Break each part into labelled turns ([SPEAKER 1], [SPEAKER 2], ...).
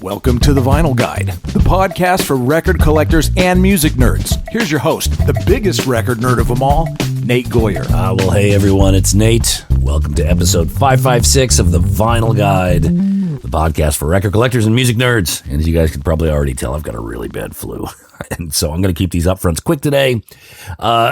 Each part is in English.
[SPEAKER 1] Welcome to The Vinyl Guide, the podcast for record collectors and music nerds. Here's your host, the biggest record nerd of them all, Nate Goyer.
[SPEAKER 2] Well, hey everyone, it's Nate. Welcome to episode 556 of The Vinyl Guide, the podcast for record collectors and music nerds. And as you guys can probably already tell, I've got a really bad flu. And so I'm going to keep these upfronts quick today.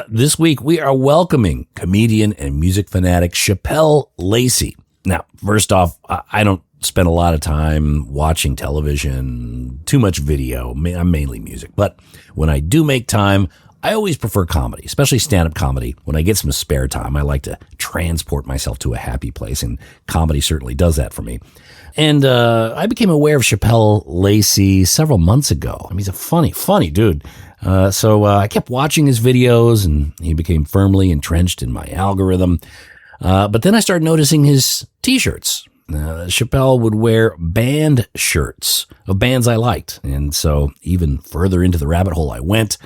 [SPEAKER 2] This week, we are welcoming comedian and music fanatic Shapel Lacey. Now, first off, I don't spend a lot of time watching television, too much video. I'm mainly music. But when I do make time, I always prefer comedy, especially stand-up comedy. When I get some spare time, I like to transport myself to a happy place, and comedy certainly does that for me. And I became aware of Shapel Lacey several months ago. I mean, he's a funny dude. So I kept watching his videos, and he became firmly entrenched in my algorithm. But then I started noticing his T-shirts. Shapel would wear band shirts of bands I liked. And so even further into the rabbit hole I went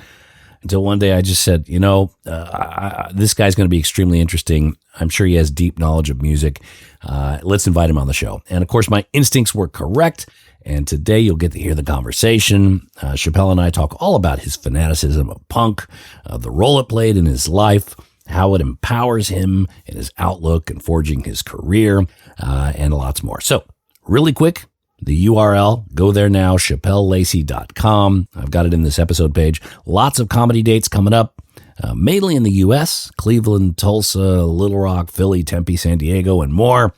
[SPEAKER 2] until one day I just said, this guy's going to be extremely interesting. I'm sure he has deep knowledge of music. Let's invite him on the show. And of course, my instincts were correct. And today you'll get to hear the conversation. Shapel and I talk all about his fanaticism of punk, the role it played in his life, how it empowers him in his outlook and forging his career, and lots more. So, really quick, the URL, go there now, shapellacey.com. I've got it in this episode page. Lots of comedy dates coming up, mainly in the U.S., Cleveland, Tulsa, Little Rock, Philly, Tempe, San Diego, and more.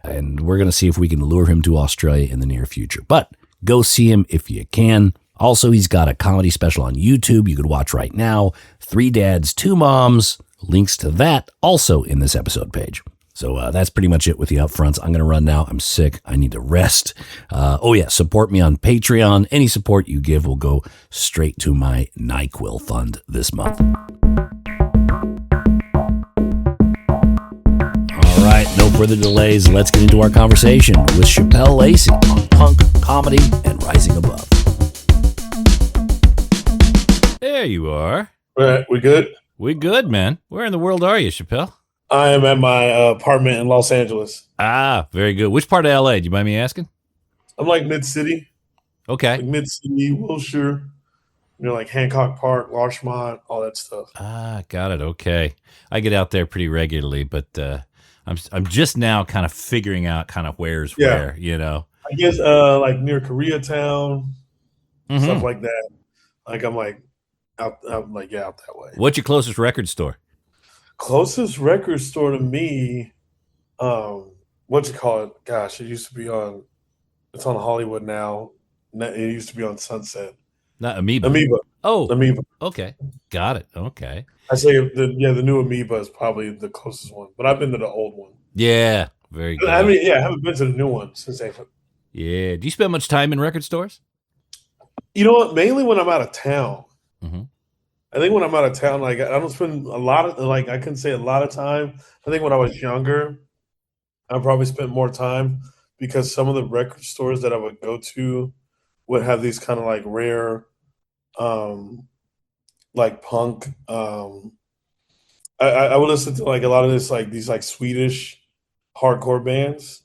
[SPEAKER 2] And we're going to see if we can lure him to Australia in the near future. But go see him if you can. Also, he's got a comedy special on YouTube you could watch right now, 3 Dads, 2 Moms. Links to that also in this episode page. So that's pretty much it with the upfronts. I'm going to run now. I'm sick. I need to rest. Support me on Patreon. Any support you give will go straight to my NyQuil fund this month. All right, no further delays. Let's get into our conversation with Shapel Lacey on punk, comedy, and rising above. There you are.
[SPEAKER 3] All right, we good?
[SPEAKER 2] We good, man. Where in the world are you, Shapel?
[SPEAKER 3] I am at my apartment in Los Angeles.
[SPEAKER 2] Ah, very good. Which part of LA? Do you mind me asking?
[SPEAKER 3] I'm like mid-city.
[SPEAKER 2] Okay.
[SPEAKER 3] Like mid-city, Wilshire, like Hancock Park, Larchmont, all that stuff.
[SPEAKER 2] Ah, got it. Okay. I get out there pretty regularly, but I'm just now kind of figuring out kind of where's where,
[SPEAKER 3] I guess like near Koreatown, stuff like that. Like I'm like out that way.
[SPEAKER 2] What's your closest record store?
[SPEAKER 3] Closest record store to me, what's it called? Gosh, it used to be on. It's on Hollywood now. It used to be on Sunset.
[SPEAKER 2] Not Amoeba.
[SPEAKER 3] Amoeba.
[SPEAKER 2] Oh,
[SPEAKER 3] Amoeba.
[SPEAKER 2] Okay, got it. Okay.
[SPEAKER 3] I say the new Amoeba is probably the closest one, but I've been to the old one.
[SPEAKER 2] Yeah, very good.
[SPEAKER 3] I mean, I haven't been to the new one since they.
[SPEAKER 2] Yeah. Do you spend much time in record stores?
[SPEAKER 3] You know what? Mainly when I'm out of town.
[SPEAKER 2] Mm-hmm.
[SPEAKER 3] I think when I'm out of town, like I don't spend a lot of I couldn't say a lot of time. I think when I was younger, I probably spent more time because some of the record stores that I would go to would have these kind of like rare, like punk. I would listen to like a lot of this these Swedish hardcore bands,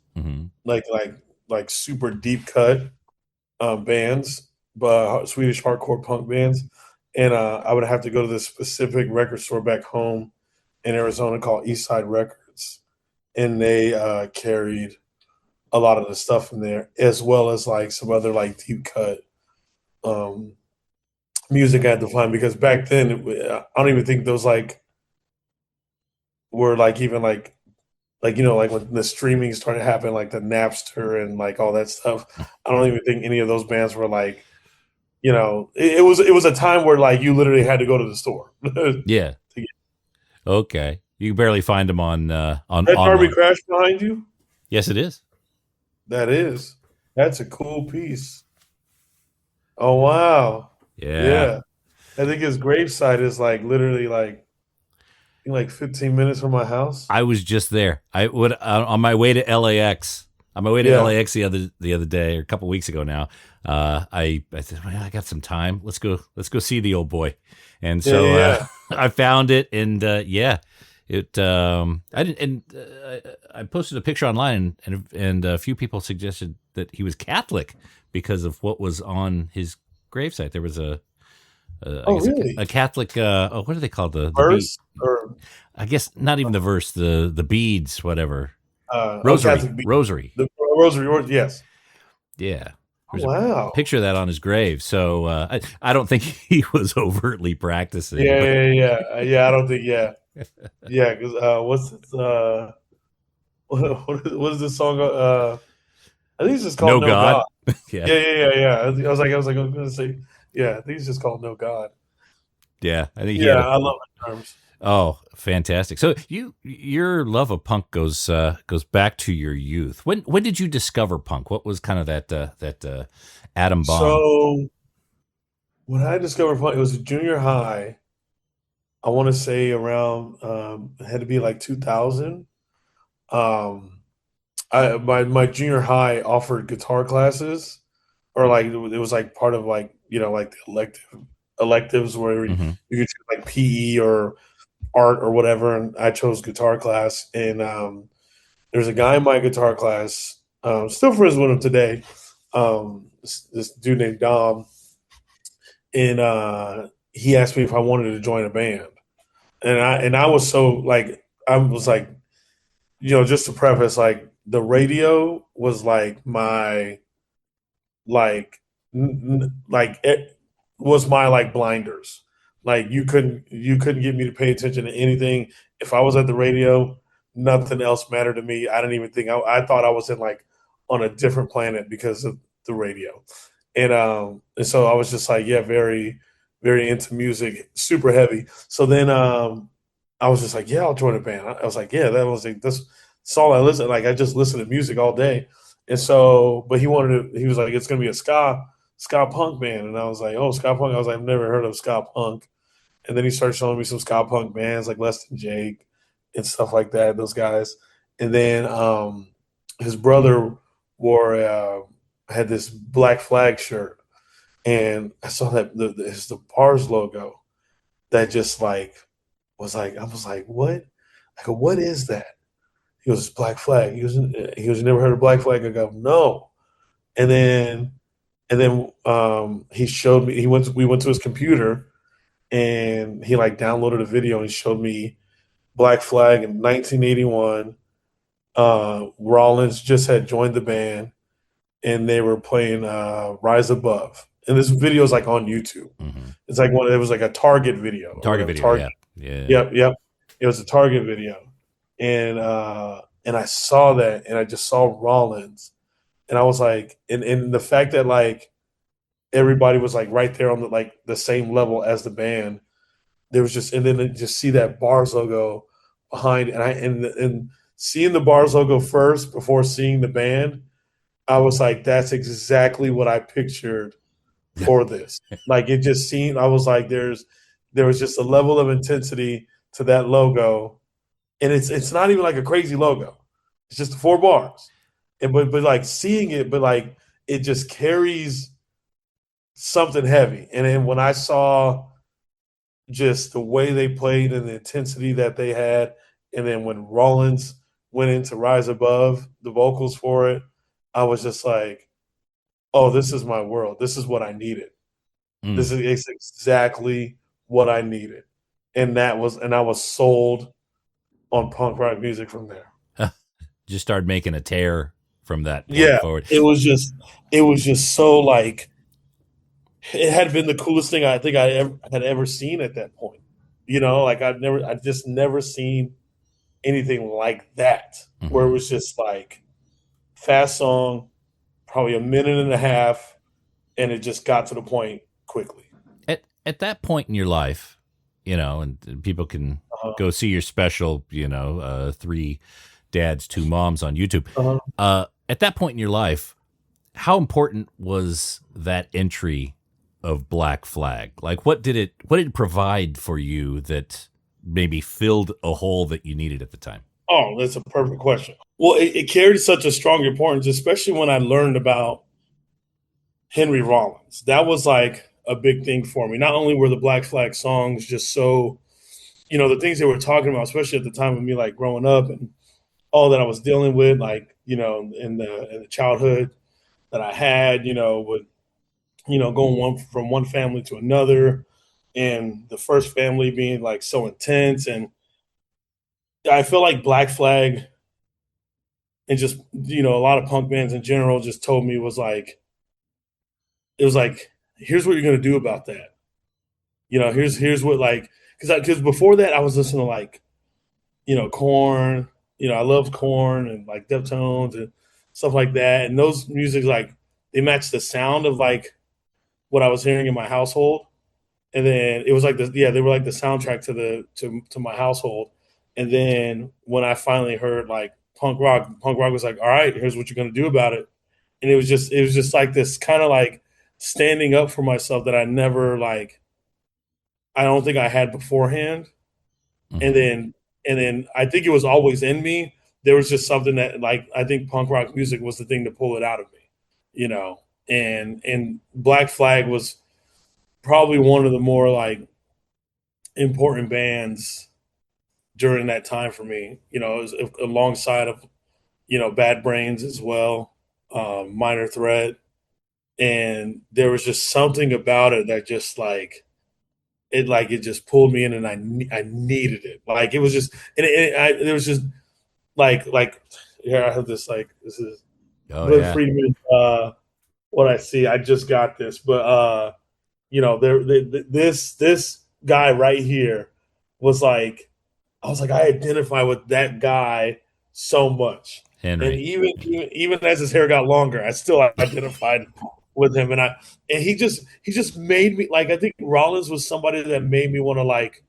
[SPEAKER 3] like super deep cut bands, but Swedish hardcore punk bands. And I would have to go to this specific record store back home in Arizona called Eastside Records. And they carried a lot of the stuff in there, as well as like some other like deep cut music I had to find. Because back then, I don't even think those like were like even like when the streaming started happening, like the Napster and like all that stuff. I don't even think any of those bands were like, it was a time where like you literally had to go to the store.
[SPEAKER 2] Yeah. Okay. You can barely find them on
[SPEAKER 3] That Darby Crash behind you?
[SPEAKER 2] Yes, it is.
[SPEAKER 3] That's a cool piece. Oh wow.
[SPEAKER 2] Yeah.
[SPEAKER 3] I think his gravesite is like literally like 15 minutes from my house.
[SPEAKER 2] I was just there. I would on my way to LAX. On my way to LAX the other day, or a couple weeks ago now. I said, well, I got some time. Let's go see the old boy. And so I found it, and I didn't, and I posted a picture online, and a few people suggested that he was Catholic because of what was on his gravesite. There was I guess
[SPEAKER 3] really?
[SPEAKER 2] a Catholic. What do they call the bead?
[SPEAKER 3] Verse or
[SPEAKER 2] I guess not even the verse. The beads, whatever.
[SPEAKER 3] Catholic beat.
[SPEAKER 2] Rosary.
[SPEAKER 3] The rosary, yes.
[SPEAKER 2] Yeah.
[SPEAKER 3] Oh,
[SPEAKER 2] There's a
[SPEAKER 3] wow.
[SPEAKER 2] picture of that on his grave. So I don't think he was overtly practicing.
[SPEAKER 3] Yeah,
[SPEAKER 2] But
[SPEAKER 3] yeah. I don't think, yeah. Because what's it, what is this song? I think it's just called
[SPEAKER 2] no
[SPEAKER 3] No
[SPEAKER 2] God.
[SPEAKER 3] God.
[SPEAKER 2] Yeah.
[SPEAKER 3] Yeah. I was going to say, yeah. I think it's just called No God.
[SPEAKER 2] Yeah. I think he
[SPEAKER 3] Yeah,
[SPEAKER 2] had a.
[SPEAKER 3] I love the terms.
[SPEAKER 2] Oh, fantastic! So your love of punk goes back to your youth. When did you discover punk? What was kind of that atom bomb?
[SPEAKER 3] So when I discovered fun, it was a junior high. I want to say around it had to be like 2000. Um, my junior high offered guitar classes, or like it was like part of like like the electives where you
[SPEAKER 2] Mm-hmm.
[SPEAKER 3] could choose like PE or art or whatever, and I chose guitar class. And there's a guy in my guitar class, still friends with him today. This dude named Dom, and he asked me if I wanted to join a band, and I was so like I was like, just to preface, like the radio was like my like it was my like blinders. Like you couldn't get me to pay attention to anything. If I was at the radio, nothing else mattered to me. I didn't even think I thought I was in like on a different planet because of the radio. And so I was just like, yeah, very, very into music, super heavy. So then I was just like, yeah, I'll join a band. I was like, yeah, that was like that's all I listen. Like I just listen to music all day. And so, but he was like, it's gonna be a ska punk band. And I was like, oh, ska punk. I was like, I've never heard of ska punk. And then he started showing me some ska punk bands like Less Than Jake and stuff like that, those guys. And then his brother wore had this Black Flag shirt, and I saw that it's the Bars logo that just like was like I was like, what? I go, what is that? He goes, it's Black Flag. He goes, you never heard of Black Flag? I go, no. And then he showed me. We went to his computer, and he like downloaded a video and he showed me Black Flag in 1981. Rollins just had joined the band, and they were playing Rise Above. And this video is like on YouTube.
[SPEAKER 2] Mm-hmm.
[SPEAKER 3] It's like it was like a Target video.
[SPEAKER 2] Target video.
[SPEAKER 3] Target.
[SPEAKER 2] Yeah.
[SPEAKER 3] Yep. It was a Target video, and I saw that, and I just saw Rollins, and I was like, and the fact that like everybody was like right there on the same level as the band. There was just, and then just see that Bars logo behind, and seeing the Bars logo first before seeing the band, I was like, that's exactly what I pictured for this. Like it just seemed, I was like, there was just a level of intensity to that logo, and it's not even like a crazy logo. It's just 4 bars, and but like seeing it, but like it just carries something heavy. And then when I saw just the way they played and the intensity that they had, and then when Rollins went into Rise Above, the vocals for it, I was just like, oh, this is my world. This is what I needed. This is exactly what I needed. And I was sold on punk rock music from there.
[SPEAKER 2] Just started making a tear from that point forward.
[SPEAKER 3] It was just so like, it had been the coolest thing I think I had ever seen at that point. Like I just never seen anything like that, where it was just like fast song, probably a minute and a half, and it just got to the point quickly.
[SPEAKER 2] At that point in your life, and people can go see your special, 3 dads, 2 moms on YouTube. At that point in your life, how important was that entry of Black Flag? Like, what did it provide for you that maybe filled a hole that you needed at the time?
[SPEAKER 3] Oh, that's a perfect question. Well, it carried such a strong importance, especially when I learned about Henry Rollins. That was like a big thing for me. Not only were the Black Flag songs just so the things they were talking about, especially at the time of me like growing up and all that I was dealing with, like, in the childhood that I had, with, going from one family to another, and the first family being like so intense. And I feel like Black Flag and just, a lot of punk bands in general just told me it was like, here's what you're going to do about that. Here's what, like, because before that I was listening to like, Korn. I loved Korn and like Deftones and stuff like that. And those music, like, they matched the sound of like what I was hearing in my household. And then it was like they were like the soundtrack to my household. And then when I finally heard like punk rock was like, all right, here's what you're gonna do about it. And it was just like this kind of like standing up for myself that I don't think I had beforehand.
[SPEAKER 2] Mm-hmm.
[SPEAKER 3] And then I think it was always in me. There was just something that, like, I think punk rock music was the thing to pull it out of me, you know. And Black Flag was probably one of the more like important bands during that time for me. It was alongside of Bad Brains as well, Minor Threat, and there was just something about it that just it just pulled me in, and I needed it. Like, it was just, and there was just like here I have this, like, this is Live
[SPEAKER 2] Yeah.
[SPEAKER 3] Friedman. What I see, I just got this, but this guy right here was like, I was like, I identify with that guy so much. And
[SPEAKER 2] Henry.
[SPEAKER 3] even as his hair got longer, I still identified with him. And he just made me, like, I think Rollins was somebody that made me want to like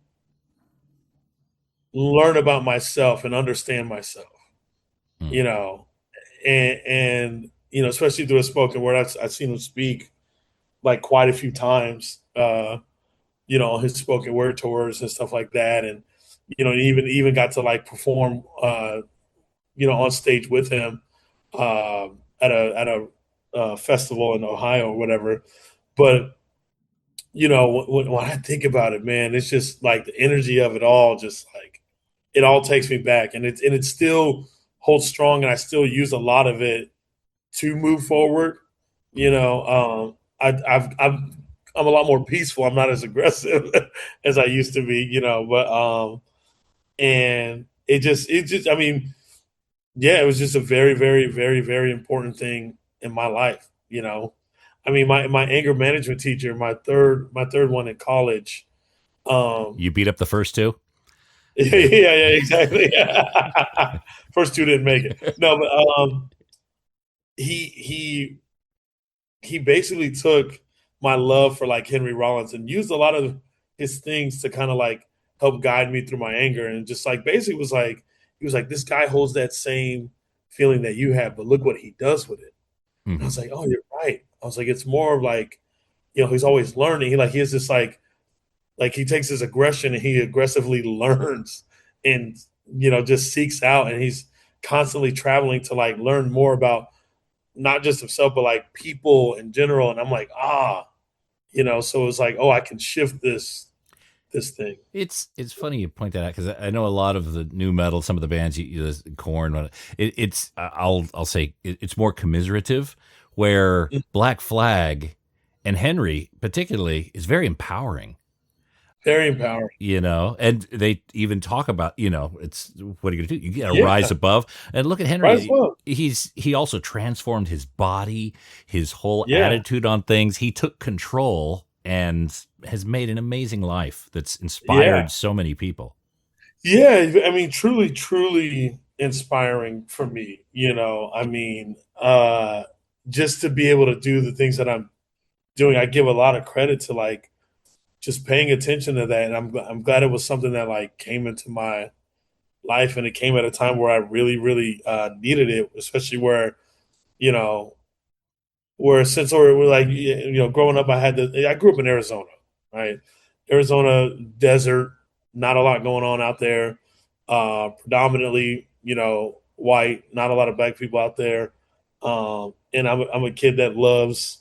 [SPEAKER 3] learn about myself and understand myself,
[SPEAKER 2] Hmm.
[SPEAKER 3] you know, and especially through a spoken word. I've seen him speak like quite a few times, on his spoken word tours and stuff like that. And, even got to like perform, on stage with him, at a festival in Ohio or whatever. But, when I think about it, man, it's just like the energy of it all, just like, it all takes me back, and it still holds strong, and I still use a lot of it to move forward. I'm a lot more peaceful. I'm not as aggressive as I used to be, but and it just, I mean, yeah, it was just a very, very, very, very important thing in my life. I mean, my anger management teacher, my third one in college.
[SPEAKER 2] You beat up the first two?
[SPEAKER 3] Yeah, exactly. First two didn't make it. No, but he he he basically took my love for like Henry Rollins and used a lot of his things to kind of like help guide me through my anger, and just like basically was like, he was like, this guy holds that same feeling that you have, but look what he does with it. And I
[SPEAKER 2] Mm-hmm.
[SPEAKER 3] was like, oh, you're right. I was like, it's more of like, he's always learning. He has this like he takes his aggression and he aggressively learns, and just seeks out, and he's constantly traveling to like learn more about not just himself but like people in general. And I'm like, so it was like, oh, I can shift this thing.
[SPEAKER 2] It's funny you point that out because I know a lot of the new metal, some of the bands, Korn. I'll say it's more commiserative, where Black Flag and Henry particularly is very empowering.
[SPEAKER 3] Very empowering.
[SPEAKER 2] And they even talk about, it's, what are you gonna do? You gotta
[SPEAKER 3] Yeah,
[SPEAKER 2] rise above. And look at
[SPEAKER 3] right as
[SPEAKER 2] Henry.
[SPEAKER 3] well.
[SPEAKER 2] He also transformed his body, his whole
[SPEAKER 3] Yeah,
[SPEAKER 2] attitude on things. He took control and has made an amazing life that's
[SPEAKER 3] yeah,
[SPEAKER 2] inspired so many people.
[SPEAKER 3] yeah. I mean, truly, truly inspiring for me. I mean, just to be able to do the things that I'm doing, I give a lot of credit to like just paying attention to that. And I'm glad it was something that like came into my life, and it came at a time where I really, really needed it, especially you know, since we're like, growing up, I grew up in Arizona, right? Arizona desert, not a lot going on out there. Predominantly, white, not a lot of black people out there. And I'm a kid that loves,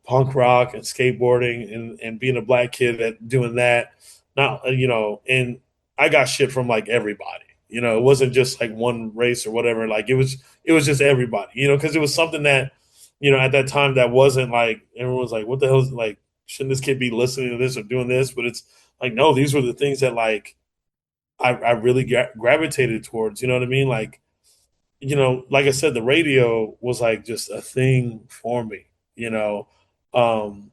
[SPEAKER 3] punk rock and skateboarding, and being a black kid that doing that. not, and I got shit from like everybody. It wasn't just like one race or whatever. Like it was just everybody. Because it was something that, at that time that wasn't like everyone was like, what the hell is like? Shouldn't this kid be listening to this or doing this? But it's like, no, these were the things that like I really gravitated towards. You know what I mean? Like, like I said, the radio was like just a thing for me. You know, um,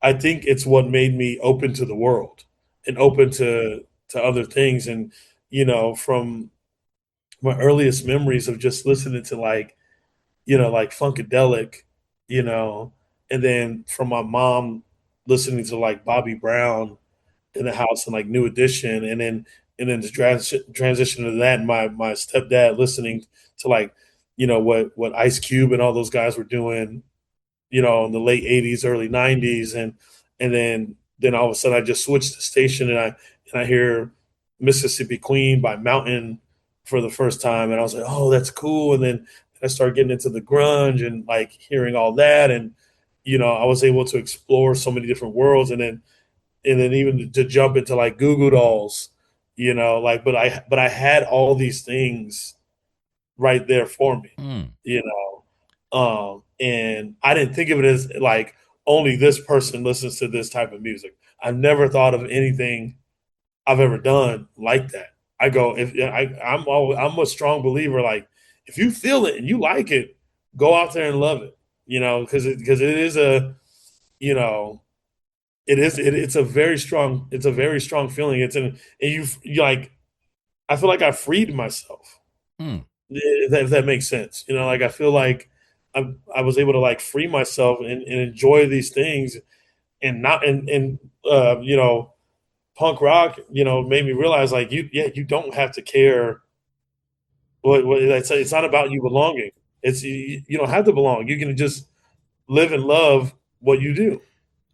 [SPEAKER 3] I think it's what made me open to the world and open to other things. And from my earliest memories of just listening to like like Funkadelic, you know, and then from my mom listening to like Bobby Brown in the house and like New Edition, and then the transition to that, and my stepdad listening to like what Ice Cube and all those guys were doing, in the late '80s, early '90s, and then all of a sudden I just switched the station and I hear Mississippi Queen by Mountain for the first time, and I was like, oh, that's cool. And then I started getting into the grunge and like hearing all that, and I was able to explore so many different worlds, and then even to jump into like Goo Goo Dolls, like but I had all these things right there for me, and I didn't think of it as like only this person listens to this type of music. I've never thought of anything I've ever done like that. I go if I'm a strong believer, like if you feel it and you like it, go out there and love it, because it is a you know it's a very strong feeling. And you like I feel like I freed myself.
[SPEAKER 2] Hmm.
[SPEAKER 3] If that makes sense, like I feel like I was able to like free myself and enjoy these things, and not and punk rock made me realize like you don't have to care what it's not about you belonging. It's you don't have to belong. You can just live and love what you do.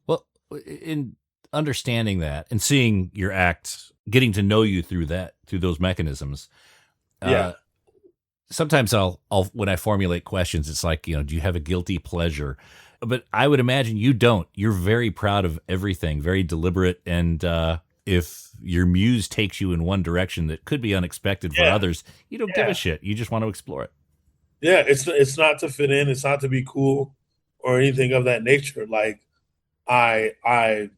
[SPEAKER 2] Well, in understanding that and seeing your act, getting to know you through those mechanisms,
[SPEAKER 3] Yeah.
[SPEAKER 2] sometimes I'll when I formulate questions, it's like, do you have a guilty pleasure? But I would imagine you don't. You're very proud of everything, very deliberate, and if your muse takes you in one direction that could be unexpected for
[SPEAKER 3] Yeah.
[SPEAKER 2] others, you don't give a shit. You just want to explore it.
[SPEAKER 3] Yeah, it's not to fit in, it's not to be cool or anything of that nature. Like I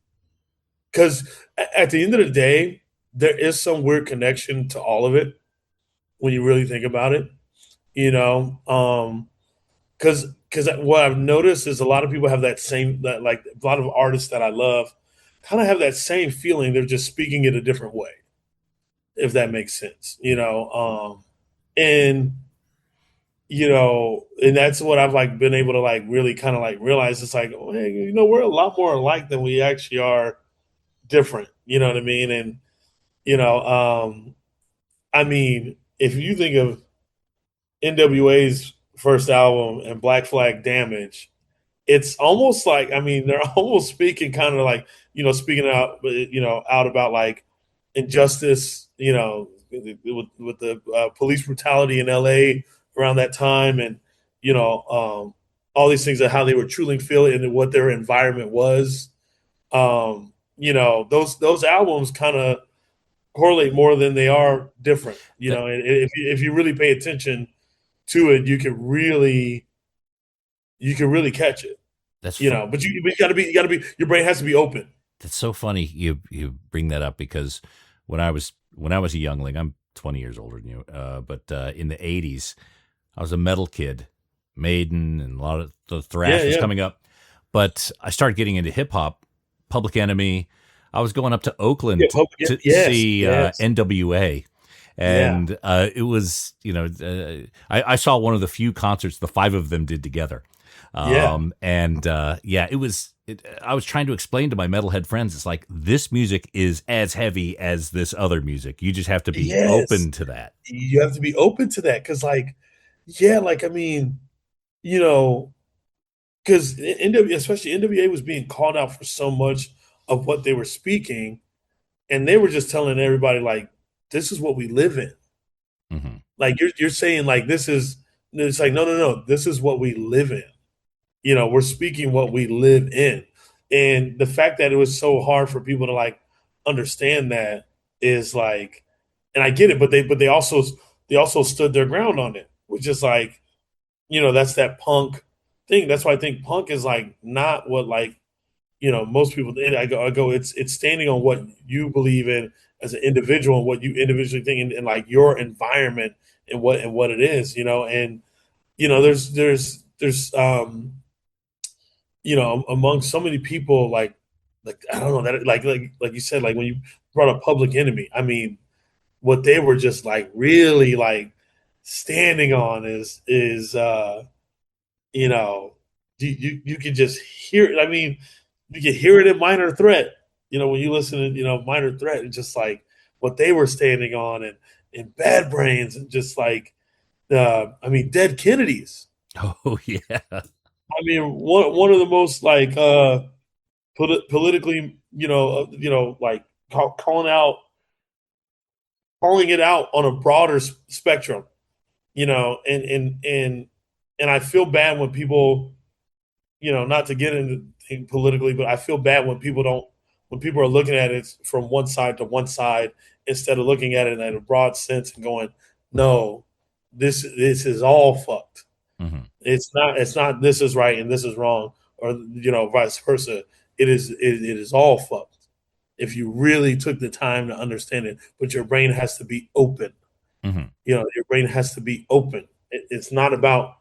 [SPEAKER 3] because at the end of the day, there is some weird connection to all of it when you really think about it. You know, because what I've noticed is a lot of people have that like a lot of artists that I love kind of have that same feeling. They're just speaking it a different way, if that makes sense. And and that's what I've like been able to like really kind of like realize. It's like, oh, hey, we're a lot more alike than we actually are different. You know what I mean? And you know, I mean, if you think of NWA's first album and Black Flag Damage, it's almost like, I mean, they're almost speaking kind of like, speaking out, out about like injustice, with the police brutality in LA around that time. And, all these things of how they were truly feeling and what their environment was. Those albums kind of correlate more than they are different,
[SPEAKER 2] That,
[SPEAKER 3] and if you really pay attention to it, you can really catch it,
[SPEAKER 2] that's
[SPEAKER 3] but you gotta be your brain has to be open.
[SPEAKER 2] that's so funny. You bring that up because when I was a youngling, I'm 20 years older than you, but in the 80s, I was a metal kid, Maiden, and a lot of the thrash was coming up. But I started getting into hip hop, Public Enemy. I was going up to Oakland to see NWA. And it was, I saw one of the few concerts the five of them did together. It was, I was trying to explain to my metalhead friends, it's like, this music is as heavy as this other music. You just have to be open to that.
[SPEAKER 3] You have to be open to that. Cause like, I mean, because especially NWA was being called out for so much of what they were speaking, and they were just telling everybody like, this is what we live in.
[SPEAKER 2] Mm-hmm.
[SPEAKER 3] Like you're saying like it's like no, this is what we live in. We're speaking what we live in. And the fact that it was so hard for people to like understand that is like, and I get it, but they also stood their ground on it, which is like, that's that punk thing. That's why I think punk is like not what like, most people. I go, it's standing on what you believe in as an individual and what you individually think, and like your environment and what it is, and there's among so many people, like I don't know, that like you said, like when you brought up Public Enemy, I mean, what they were just like really like standing on is you know you could just hear it. I mean, you can hear it in Minor Threat, when you listen to Minor Threat, and just like what they were standing on, and Bad Brains, and just like I mean, Dead Kennedys.
[SPEAKER 2] Oh yeah.
[SPEAKER 3] I mean, one of the most like politically, like calling it out on a broader spectrum, and I feel bad when people, not to get into politically, but I feel bad when people are looking at it from one side to one side instead of looking at it in a broad sense and going, no, this is all fucked.
[SPEAKER 2] Mm-hmm.
[SPEAKER 3] It's not this is right and this is wrong, or vice versa. It is all fucked if you really took the time to understand it. But your brain has to be open.
[SPEAKER 2] Mm-hmm.
[SPEAKER 3] Your brain has to be open. It's not about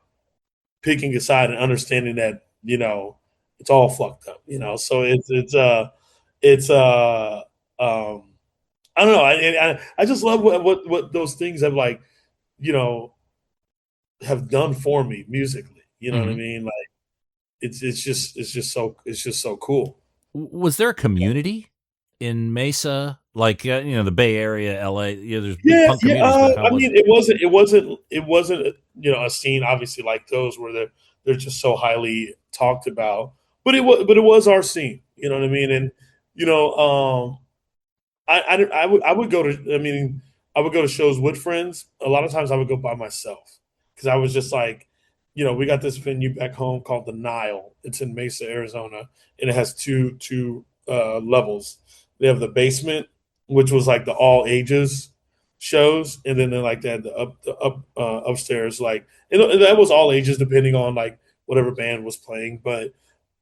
[SPEAKER 3] picking a side and understanding that it's all fucked up. So it's I don't know. I just love what those things have like you know have done for me musically. You know what I
[SPEAKER 2] Mm-hmm.
[SPEAKER 3] mean? Like it's just so cool.
[SPEAKER 2] Was there a community in Mesa, like the Bay Area, LA? There's big
[SPEAKER 3] Yeah,
[SPEAKER 2] punk
[SPEAKER 3] yeah.
[SPEAKER 2] communities, but how
[SPEAKER 3] I
[SPEAKER 2] was
[SPEAKER 3] mean,
[SPEAKER 2] it?
[SPEAKER 3] it wasn't a scene obviously like those where they're just so highly talked about. But it was our scene. You know what I mean? And you know, I would go to. I mean, I would go to shows with friends. A lot of times I would go by myself because I was just like, we got this venue back home called the Nile. It's in Mesa, Arizona, and it has two levels. They have the basement, which was like the all ages shows, and then they like they had the upstairs, like that was all ages depending on like whatever band was playing. But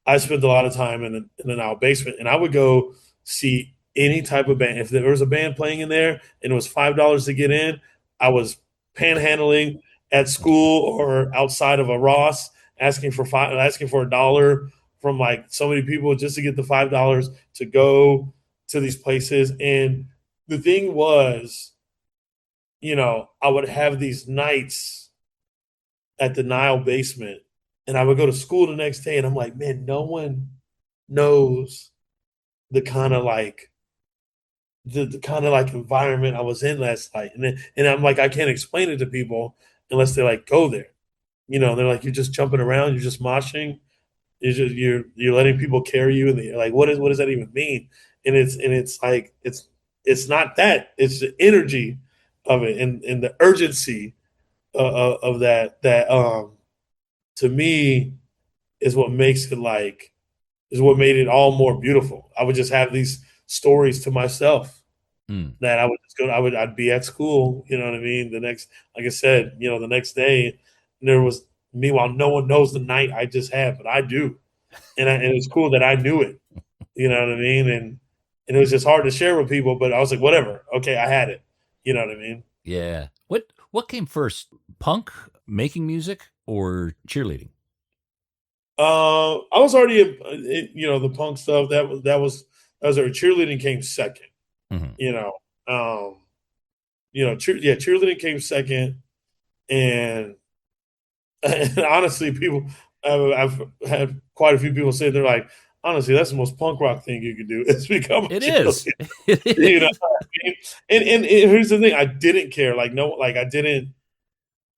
[SPEAKER 3] I spent a lot of time in the Nile basement, and I would go see any type of band. If there was a band playing in there and it was $5 to get in, I was panhandling at school or outside of a Ross, asking for $1 from like so many people just to get the $5 to go to these places. And the thing was, I would have these nights at the Nile basement, and I would go to school the next day, and I'm like, man, no one knows the kind of like the kind of like environment I was in last night. And I'm like, I can't explain it to people unless they like go there. They're like, you're just jumping around, you're just moshing, you're letting people carry you, and they're like, what does that even mean? And it's like it's not that, it's the energy of it, and the urgency of that to me is what makes it like is what made it all more beautiful. I would just have these stories to myself
[SPEAKER 2] Mm.
[SPEAKER 3] that I would just go. I'd be at school. You know what I mean. The next, like I said, the next day, there was. Meanwhile, no one knows the night I just had, but I do, and it's cool that I knew it. You know what I mean. And it was just hard to share with people, but I was like, whatever. Okay, I had it. You know what I mean.
[SPEAKER 2] Yeah. What came first, punk, making music, or cheerleading?
[SPEAKER 3] I was already the punk stuff. That was our cheerleading came second.
[SPEAKER 2] Mm-hmm.
[SPEAKER 3] You know, um, cheerleading came second, and, and honestly, people, I've had quite a few people say they're like, honestly, that's the most punk rock thing you could do is become a
[SPEAKER 2] It is.
[SPEAKER 3] cheerleader. You know, what I mean? And here's the thing: I didn't care. Like no, like I didn't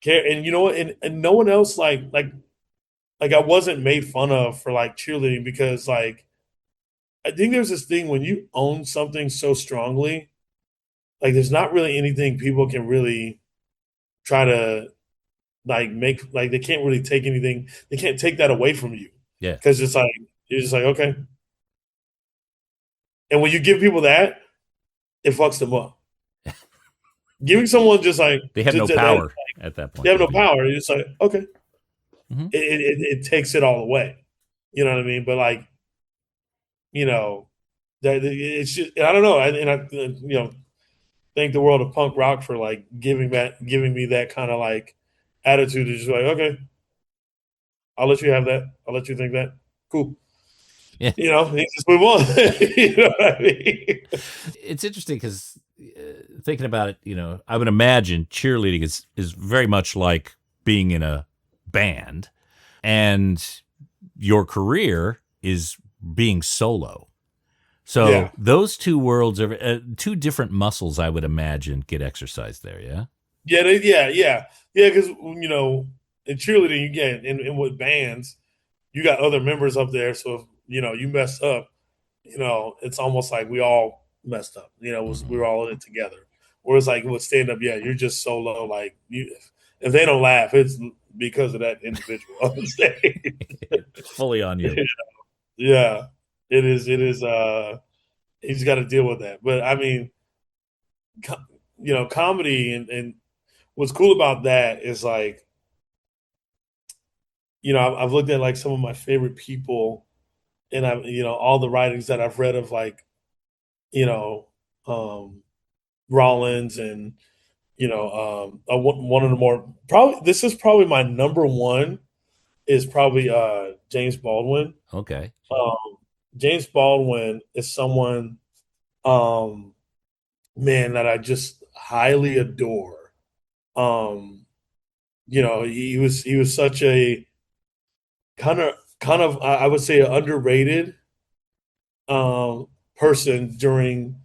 [SPEAKER 3] care, and you know what? And no one else like I wasn't made fun of for like cheerleading because like I think there's this thing when you own something so strongly, like there's not really anything people can really try to like make like they can't really take anything, they can't take that away from you
[SPEAKER 2] Yeah.
[SPEAKER 3] because it's like you're just like okay. And when you give people that, it fucks them up. Giving someone just like
[SPEAKER 2] they have no power at that point.
[SPEAKER 3] They have no power. It's like, okay,
[SPEAKER 2] mm-hmm.
[SPEAKER 3] it takes it all away. You know what I mean? But like, you know, that it's just, I don't know. I thank the world of punk rock for like giving me that kind of like attitude. Is just like, okay, I'll let you have that. I'll let you think that. Cool.
[SPEAKER 2] Yeah.
[SPEAKER 3] You know, just move on. You know what I mean?
[SPEAKER 2] It's interesting because thinking about it, you know, I would imagine cheerleading is very much like being in a band, and your career is being solo. So those two worlds are two different muscles, I would imagine, get exercised there. Yeah.
[SPEAKER 3] Yeah. Because you know, in cheerleading, you get in with bands, you got other members up there. So if, you know, you mess up, you know, it's almost like we all messed up. You know, we were all in it together. Whereas like with stand up, you're just solo. Like if they don't laugh, it's because of that individual on stage.
[SPEAKER 2] It's fully on you.
[SPEAKER 3] Yeah, it is. He's got to deal with that. But I mean, you know, comedy and what's cool about that is like, you know, I've looked at like some of my favorite people, and I've, you know, all the writings that I've read of like, you know, Rollins and, you know, one of the more probably this is probably my number one is probably James Baldwin.
[SPEAKER 2] Okay.
[SPEAKER 3] James Baldwin is someone, man, that I just highly adore. You know, he was such a kind of I would say an underrated person during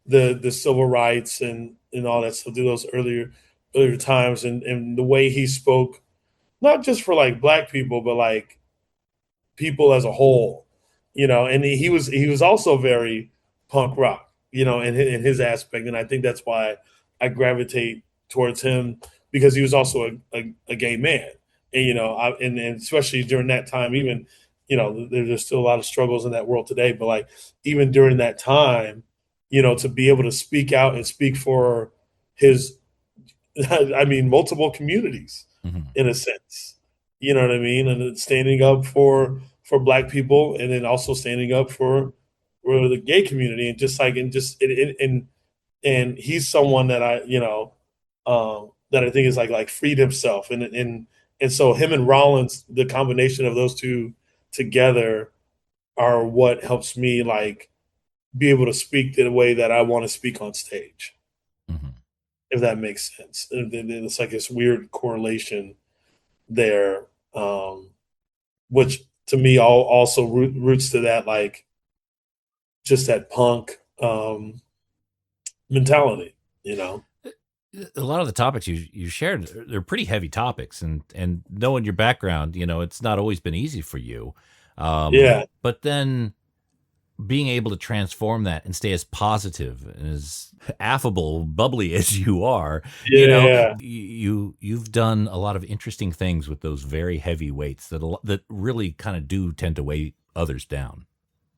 [SPEAKER 3] the civil rights and all that stuff through those earlier times, and the way he spoke, not just for like black people, but like people as a whole, you know. And he was also very punk rock, you know, in his aspect, and I think that's why I gravitate towards him, because he was also a gay man, and you know, and especially during that time, even, you know, there's still a lot of struggles in that world today, but like even during that time, you know, to be able to speak out and speak for his, I mean, multiple communities in a sense, you know what I mean, and standing up for black people, and then also standing up for the gay community, and just like and he's someone that I, you know, that I think is like freed himself, and so him and Rollins, the combination of those two together are what helps me like be able to speak the way that I want to speak on stage, if that makes sense. And it's like this weird correlation there, which to me also roots to that, like just that punk mentality, you know.
[SPEAKER 2] A lot of the topics you shared, they're pretty heavy topics, and knowing your background, you know, it's not always been easy for you. But then being able to transform that and stay as positive and as affable, bubbly as you are, you know, you've done a lot of interesting things with those very heavy weights that really kind of do tend to weigh others down.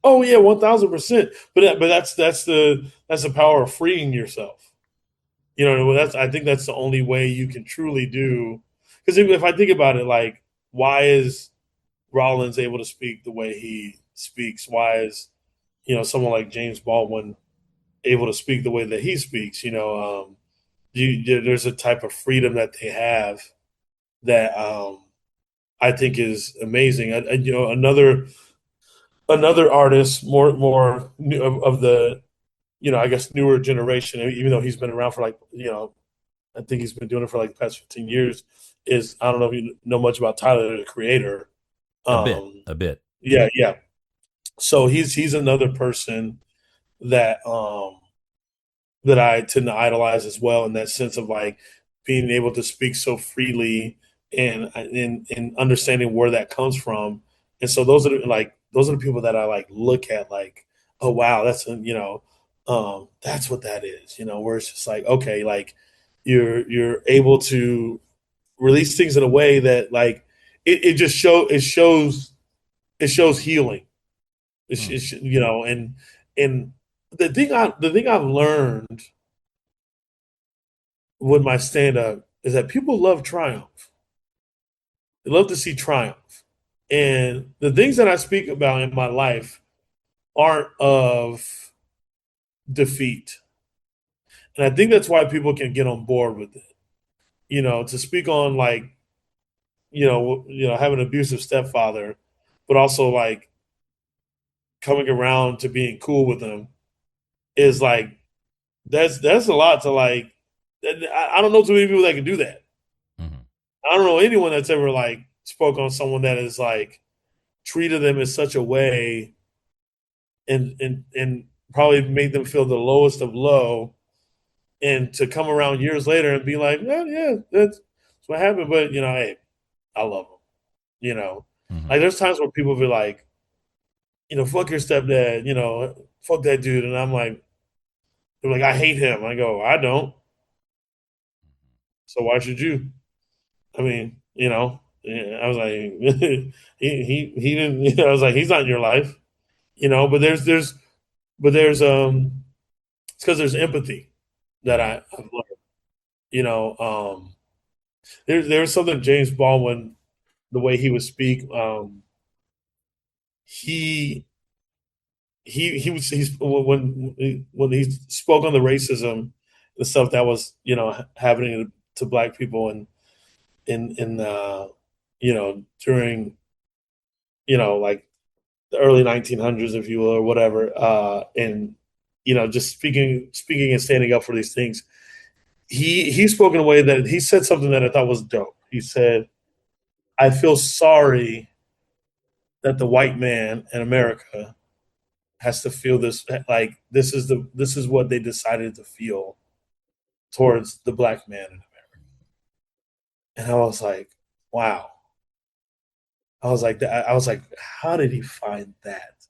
[SPEAKER 3] Oh yeah, 1,000%. But that's the power of freeing yourself. You know, I think that's the only way you can truly do. Because if I think about it, like, why is Rollins able to speak the way he speaks? Why is, you know, someone like James Baldwin able to speak the way that he speaks? You know, there's a type of freedom that they have that I think is amazing. You know, another artist, more new, of the, you know, I guess newer generation, even though he's been around for like, you know, I think he's been doing it for like the past 15 years, is, I don't know if you know much about Tyler, the Creator.
[SPEAKER 2] A bit.
[SPEAKER 3] Yeah. So he's another person that that I tend to idolize as well, in that sense of like being able to speak so freely and understanding where that comes from. And so those are the people that I like look at like, oh wow, that's what that is, you know, where it's just like, okay, like you're able to release things in a way that like it shows healing. You know, and the thing I've learned with my stand up is that people love triumph. They love to see triumph. And the things that I speak about in my life aren't of defeat. And I think that's why people can get on board with it. To speak on like, have an abusive stepfather, but also like coming around to being cool with them is like that's a lot to like. I don't know too many people that can do that.
[SPEAKER 2] Mm-hmm.
[SPEAKER 3] I don't know anyone that's ever like spoke on someone that is like treated them in such a way and probably made them feel the lowest of low, and to come around years later and be like, well, yeah, that's what happened. But hey, I love them.
[SPEAKER 2] Mm-hmm.
[SPEAKER 3] Like there's times where people be like, fuck your stepdad, fuck that dude, and I'm like, they're like, I hate him. I go, I don't. So why should you? I mean, yeah, I was like, he didn't. I was like, he's not in your life, But there's it's because there's empathy that I've learned. You know, there's something James Baldwin, the way he would speak. He he's when he spoke on the racism, the stuff that was happening to black people and in during like the early 1900s, if you will, or whatever, and just speaking and standing up for these things. He spoke in a way that he said something that I thought was dope. He said, "I feel sorry that the white man in America has to feel this, like this is what they decided to feel towards the black man in America." And I was like, wow. I was like, how did he find that?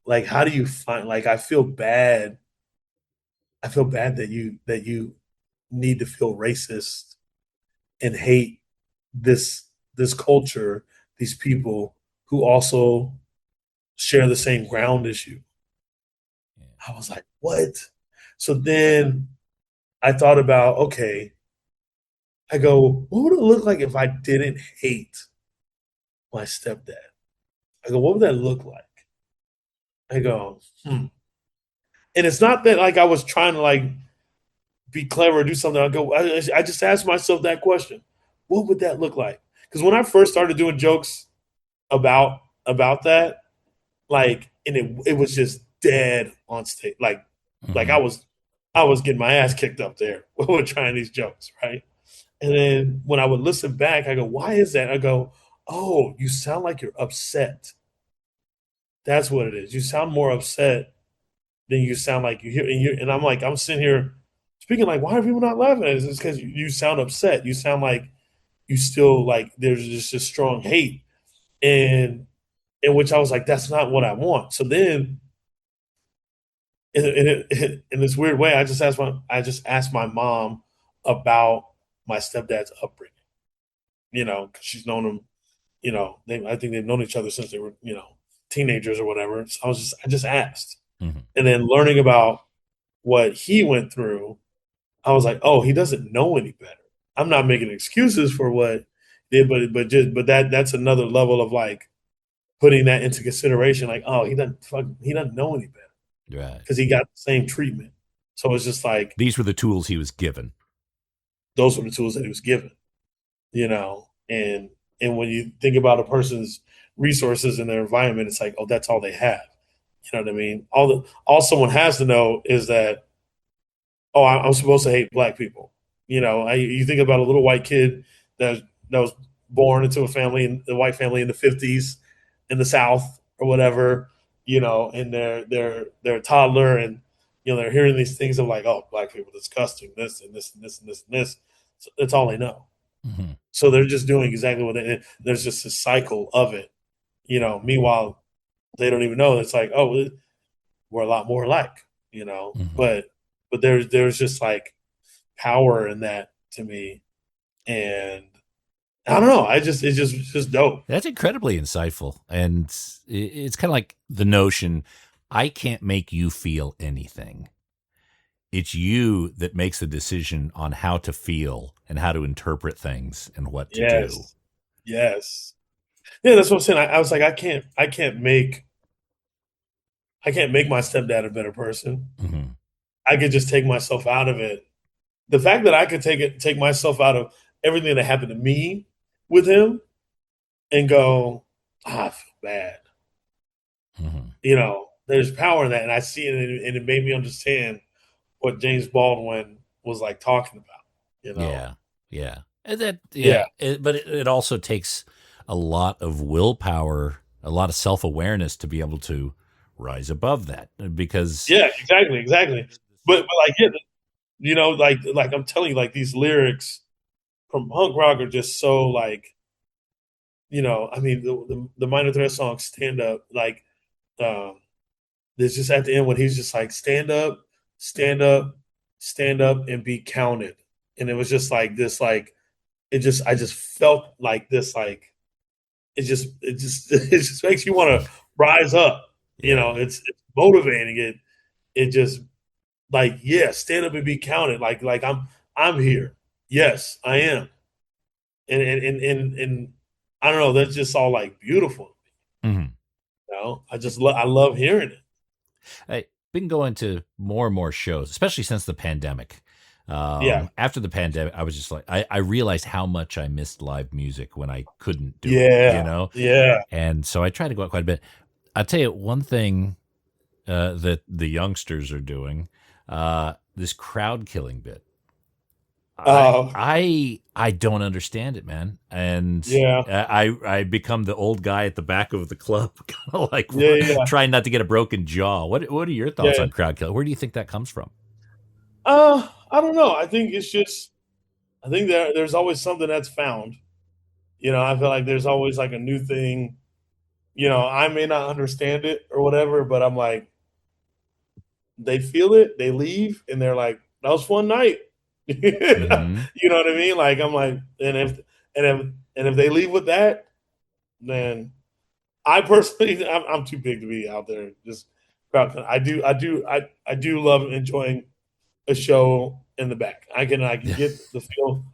[SPEAKER 3] Like how do you find, like I feel bad. I feel bad that you need to feel racist and hate this culture, these people who also share the same ground as you. I was like, what? So then I thought about, okay, I go, what would it look like if I didn't hate my stepdad? I go, what would that look like? I go, hmm. And it's not that like I was trying to like be clever or do something. I just asked myself that question. What would that look like? Because when I first started doing jokes about that, like, and it was just dead on stage. Like I was getting my ass kicked up there with trying these jokes, right? And then when I would listen back, I go, why is that? I go, oh, you sound like you're upset. That's what it is. You sound more upset than you sound like you hear. And I'm like, I'm sitting here speaking like, why are people not laughing at this? It's because you sound upset. You sound like you still like there's just a strong hate. And in which I was like, that's not what I want. So then in this weird way, I just asked my mom about my stepdad's upbringing, because she's known him, I think they've known each other since they were, teenagers or whatever. So I just asked.
[SPEAKER 2] Mm-hmm.
[SPEAKER 3] And then learning about what he went through, I was like, oh, he doesn't know any better. I'm not making excuses for what he did, but that's another level of like putting that into consideration. Like, oh, he doesn't know any better,
[SPEAKER 2] right?
[SPEAKER 3] Because he got the same treatment. So it's just like
[SPEAKER 2] These were the tools he was given.
[SPEAKER 3] Those were the tools that he was given, and when you think about a person's resources and their environment, it's like, oh, that's all they have. You know what I mean? All someone has to know is that, oh, I'm supposed to hate black people. You think about a little white kid that was born into a white family in the 50s in the South or whatever, and they're a toddler, and they're hearing these things of like, oh, black people disgusting, this and this and this and this and this. So that's all they know.
[SPEAKER 2] Mm-hmm.
[SPEAKER 3] So they're just doing exactly what there's just a cycle of it. Meanwhile, they don't even know. It's like, oh, we're a lot more alike,
[SPEAKER 2] Mm-hmm.
[SPEAKER 3] but there's just like power in that to me. And I don't know. It's just dope.
[SPEAKER 2] That's incredibly insightful. And it's kind of like the notion,
[SPEAKER 4] I can't make you feel anything. It's you that makes the decision on how to feel and how to interpret things and what to do.
[SPEAKER 3] Yes. Yeah, that's what I'm saying. I was like, I can't make my stepdad a better person.
[SPEAKER 4] Mm-hmm.
[SPEAKER 3] I could just take myself out of it. The fact that I could take myself out of everything that happened to me with him and go, I feel bad.
[SPEAKER 4] Mm-hmm.
[SPEAKER 3] There's power in that, and I see it, and it made me understand what James Baldwin was like talking about.
[SPEAKER 4] Yeah. And but it also takes a lot of willpower, a lot of self-awareness to be able to rise above that, because
[SPEAKER 3] exactly. But like I'm telling you, like these lyrics from punk rock are just so like, I mean, the Minor Threat song "Stand Up," like, there's just at the end when he's just like, stand up, stand up, stand up, and be counted, and it was just like this, like I just felt like this, like it just makes you want to rise up. It's motivating. It just like, stand up and be counted. Like I'm here. Yes, I am. And I don't know. That's just all like beautiful.
[SPEAKER 4] Mm-hmm.
[SPEAKER 3] I love hearing it.
[SPEAKER 4] I've been going to more and more shows, especially since the pandemic. After the pandemic, I was just like, I realized how much I missed live music when I couldn't do it,
[SPEAKER 3] Yeah.
[SPEAKER 4] And so I try to go out quite a bit. I'll tell you one thing that the youngsters are doing, this crowd killing bit. I don't understand it, man. And I become the old guy at the back of the club, kind of like trying not to get a broken jaw. What are your thoughts on crowd killing? Where do you think that comes from?
[SPEAKER 3] I don't know. I think there's always something that's found. I feel like there's always like a new thing. I may not understand it or whatever, but I'm like, they feel it, they leave, and they're like, that was fun night. Mm-hmm. You know what I mean? Like, I'm like, and if they leave with that, then I personally, I'm too big to be out there. Just I do love enjoying a show in the back. I can get the feel.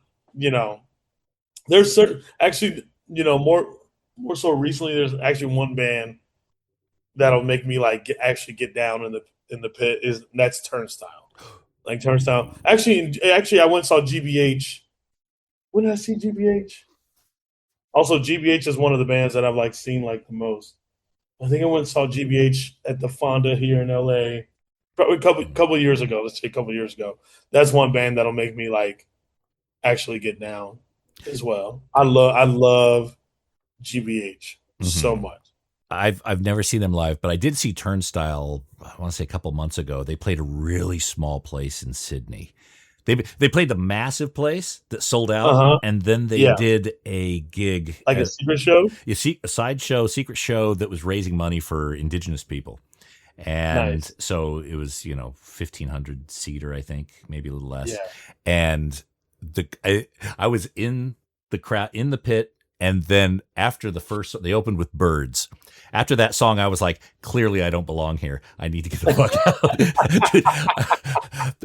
[SPEAKER 3] There's certain, actually, more so recently. There's actually one band that'll make me like actually get down in the pit. That's Turnstile. Like Turnstile. Actually, I went and saw GBH. When did I see GBH? Also, GBH is one of the bands that I've like seen like the most. I think I went and saw GBH at the Fonda here in LA, probably a couple of years ago. Let's say a couple of years ago. That's one band that'll make me like actually get down as well. I love GBH so much.
[SPEAKER 4] I've never seen them live, but I did see Turnstile, I want to say a couple months ago. They played a really small place in Sydney. They played the massive place that sold out, and then they did a gig.
[SPEAKER 3] Like a secret show?
[SPEAKER 4] You see, a side show, secret show that was raising money for Indigenous people. And so it was, 1,500 seater, I think, maybe a little less. Yeah. And I was in the crowd, in the pit. And then after the first, they opened with Birds. After that song, I was like, clearly I don't belong here. I need to get the fuck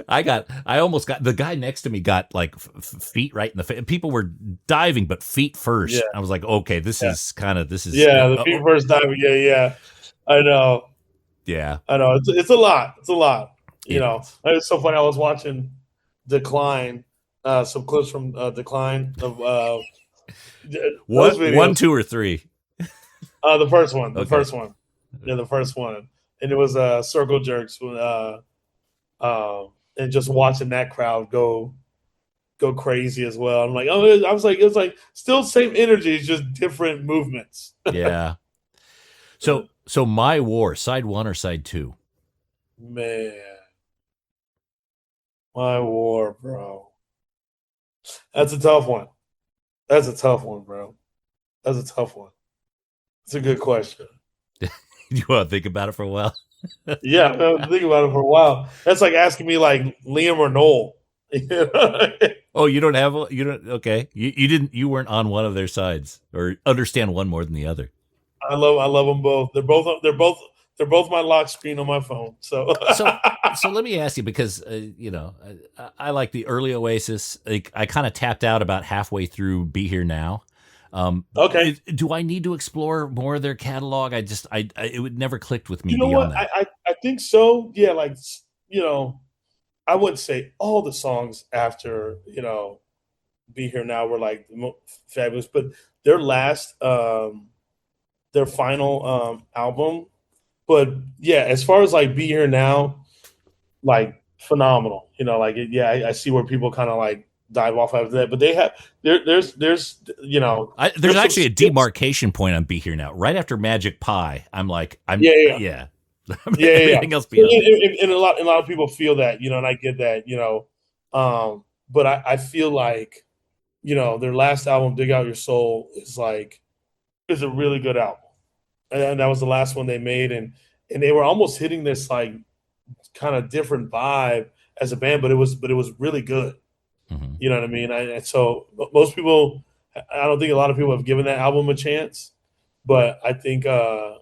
[SPEAKER 4] out. I almost got, the guy next to me got like feet right in the face. People were diving, but feet first. Yeah. I was like, okay, this is.
[SPEAKER 3] The feet first diving. Yeah. I know.
[SPEAKER 4] Yeah.
[SPEAKER 3] I know. It's a lot. It's a lot. It's so funny. I was watching Decline, some clips from Decline of,
[SPEAKER 4] what 1, 2, or 3?
[SPEAKER 3] The first one. The first one. Yeah, the first one. And it was Circle Jerks. And just watching that crowd go crazy as well. I'm like, it was like still same energy, it's just different movements.
[SPEAKER 4] Yeah. So My War, side 1 or side 2?
[SPEAKER 3] Man, My War, bro. That's a tough one. Bro. That's a tough one. It's a good question.
[SPEAKER 4] You want to think about it for a while?
[SPEAKER 3] Yeah, I've think about it for a while. That's like asking me like Liam or Noel.
[SPEAKER 4] Oh, you don't, okay. You weren't on one of their sides or understand one more than the other.
[SPEAKER 3] I love them both. They're both They're both my lock screen on my phone. So
[SPEAKER 4] so let me ask you, because I like the early Oasis. Like, I kind of tapped out about halfway through Be Here Now.
[SPEAKER 3] Okay.
[SPEAKER 4] Do I need to explore more of their catalog? It would never clicked with me.
[SPEAKER 3] You know
[SPEAKER 4] beyond
[SPEAKER 3] what?
[SPEAKER 4] that.
[SPEAKER 3] I think so. Yeah, like, I wouldn't say all the songs after, Be Here Now were like fabulous, but their last, their final album. But yeah, as far as like Be Here Now, like phenomenal. I see where people kind of like dive off after that, but they have there's
[SPEAKER 4] There's actually a demarcation point on Be Here Now. Right after Magic Pie, I'm like,
[SPEAKER 3] yeah.
[SPEAKER 4] Everything else beyond
[SPEAKER 3] and a lot of people feel that, and I get that, but I feel like, their last album, Dig Out Your Soul, is a really good album, and that was the last one they made, and they were almost hitting this like kind of different vibe as a band, but it was really good.
[SPEAKER 4] Mm-hmm.
[SPEAKER 3] You know what I mean? And so most people, I don't think a lot of people have given that album a chance, but I think I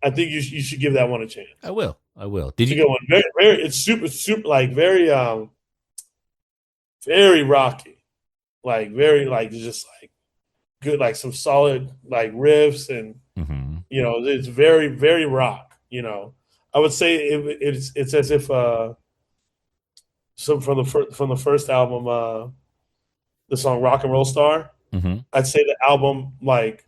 [SPEAKER 3] think you should give that one a chance.
[SPEAKER 4] I will. Did you
[SPEAKER 3] go one? Very, very. It's super, like very, very rocky, like very, like just like good, like some solid like riffs, and
[SPEAKER 4] mm-hmm.
[SPEAKER 3] It's very, very rock. I would say it's as if so from the first album, the song Rock and Roll Star.
[SPEAKER 4] Mm-hmm.
[SPEAKER 3] I'd say the album like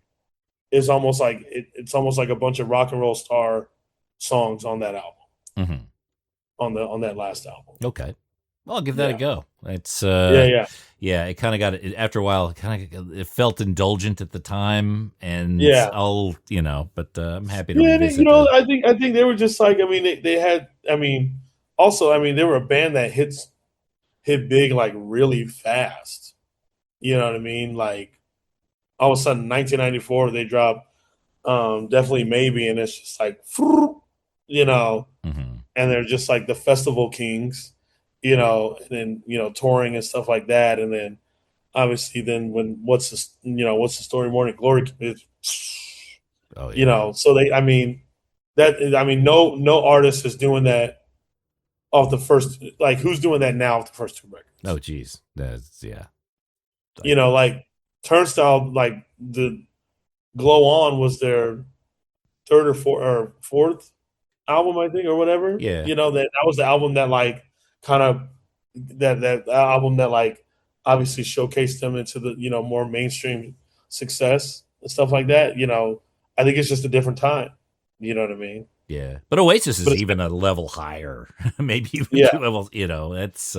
[SPEAKER 3] is almost like it's almost like a bunch of Rock and Roll Star songs on that album.
[SPEAKER 4] Mm-hmm.
[SPEAKER 3] On that last album.
[SPEAKER 4] Okay. Well, I'll give that a go. It's it kind of got it after a while. It felt indulgent at the time, and but I'm happy to revisit.
[SPEAKER 3] I think they were just like, I mean, they had, I mean, also, I mean, they were a band that hit big like really fast. You know what I mean? Like all of a sudden, 1994, they dropped Definitely Maybe, and it's just like,
[SPEAKER 4] mm-hmm.
[SPEAKER 3] and they're just like the festival kings. And then, touring and stuff like that. And then obviously then when What's the Story Morning Glory, so no artist is doing that off the first, like who's doing that now off the first two records?
[SPEAKER 4] Oh, geez. That's, yeah.
[SPEAKER 3] Like Turnstile, like the Glow On was their third or fourth album, I think, or whatever.
[SPEAKER 4] Yeah.
[SPEAKER 3] That was the album that like, kind of that album that like obviously showcased them into the more mainstream success and stuff like that. I think it's just a different time. You know what I mean?
[SPEAKER 4] Yeah, but Oasis is even a level higher, maybe even two levels. That's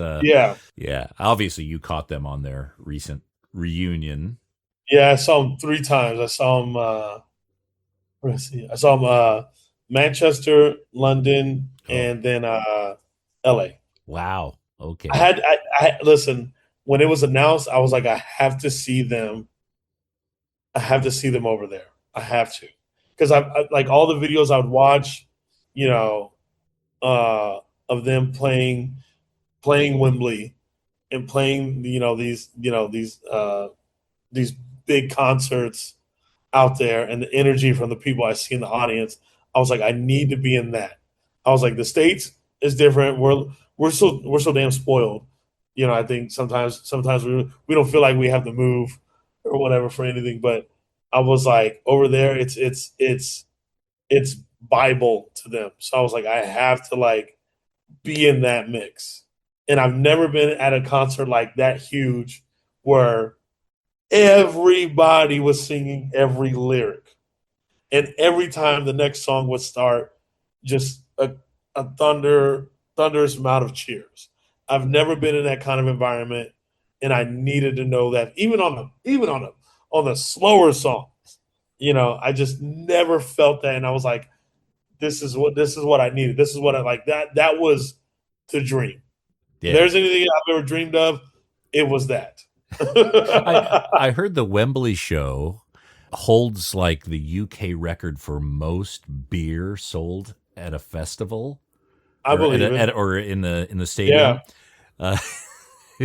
[SPEAKER 4] yeah. Obviously, you caught them on their recent reunion.
[SPEAKER 3] Yeah, I saw them 3 times. I saw them. I saw them Manchester, London, and then L.A.
[SPEAKER 4] Wow. Okay.
[SPEAKER 3] I listen, when it was announced, I was like, I have to see them. I have to see them over there. I have to, because I like all the videos I would watch, of them playing Wembley and playing, these big concerts out there, and the energy from the people I see in the audience. I was like, I need to be in that. I was like, the States is different. We're so damn spoiled. I think sometimes we don't feel like we have to move or whatever for anything. But I was like, over there, it's Bible to them. So I was like, I have to like be in that mix. And I've never been at a concert like that huge where everybody was singing every lyric. And every time the next song would start, just a thunderous amount of cheers. I've never been in that kind of environment, and I needed to know that even on the slower songs, I just never felt that, and I was like, this is what I needed. This is what I like. That was the dream.
[SPEAKER 4] Yeah.
[SPEAKER 3] If there's anything I've ever dreamed of, it was that.
[SPEAKER 4] I heard the Wembley show holds like the UK record for most beer sold at a festival.
[SPEAKER 3] I believe it.
[SPEAKER 4] Or in the stadium.
[SPEAKER 3] Yeah.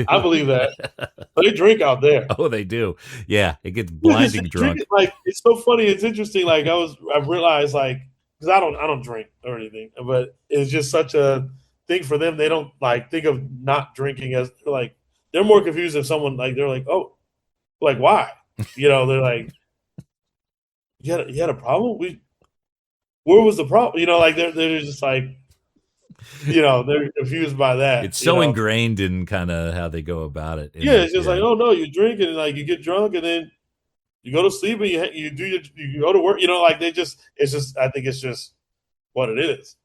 [SPEAKER 3] I believe that. They drink out there.
[SPEAKER 4] Oh, they do. Yeah, it gets blinding drunk.
[SPEAKER 3] Like, it's so funny. It's interesting. Like I've realized, like, because I don't drink or anything, but it's just such a thing for them. They don't like think of not drinking as like they're more confused if someone like they're like, oh, like why? They're like, you had a problem? Where was the problem? Like they're just like, they're confused by that.
[SPEAKER 4] It's so ingrained in kind of how they go about it.
[SPEAKER 3] Yeah, it's just like, oh no, you drink and like you get drunk and then you go to sleep and you go to work. Like it's just I think it's just what it is.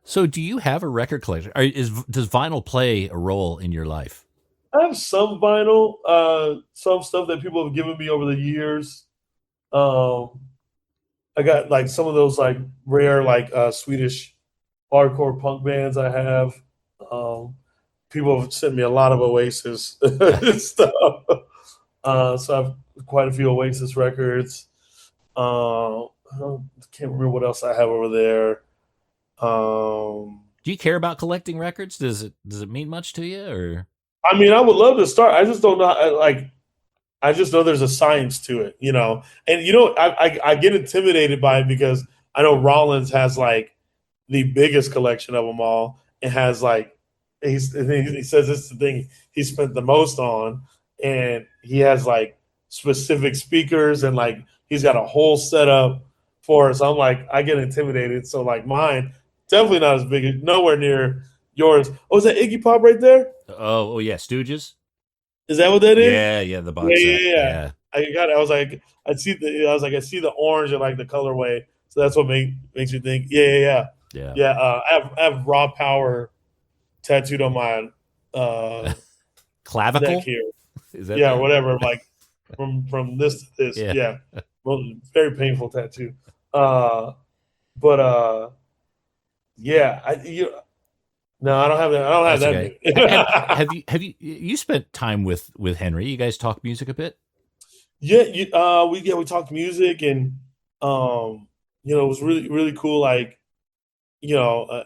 [SPEAKER 4] So do you have a record collection? Does vinyl play a role in your life?
[SPEAKER 3] I have some vinyl, some stuff that people have given me over the years. I got like some of those like rare like Swedish hardcore punk bands I have. People have sent me a lot of Oasis stuff. So I have quite a few Oasis records. I can't remember what else I have over there.
[SPEAKER 4] Do you care about collecting records? Does it mean much to you? Or
[SPEAKER 3] I mean, I would love to start. I just don't know. I just know there's a science to it, And I get intimidated by it because I know Rollins has like the biggest collection of them all. It has like he says this is the thing he spent the most on, and he has like specific speakers and like he's got a whole setup for us. I'm like, I get intimidated. So like mine, definitely not as big, nowhere near yours. Oh, is that Iggy Pop right there?
[SPEAKER 4] Oh yeah, Stooges.
[SPEAKER 3] Is that what that is?
[SPEAKER 4] Yeah, the box set. Yeah.
[SPEAKER 3] I got it. I was like, I see the orange and like the colorway. So that's what makes you think. Yeah. I have Raw Power tattooed on my
[SPEAKER 4] clavicle
[SPEAKER 3] neck here.
[SPEAKER 4] Is that
[SPEAKER 3] whatever. Like from this to this. Yeah. Well, very painful tattoo. No, I don't have that. I don't have that.
[SPEAKER 4] Okay. Have you spent time with Henry? You guys talk music a bit?
[SPEAKER 3] Yeah, we talked music and it was really really cool. Like, I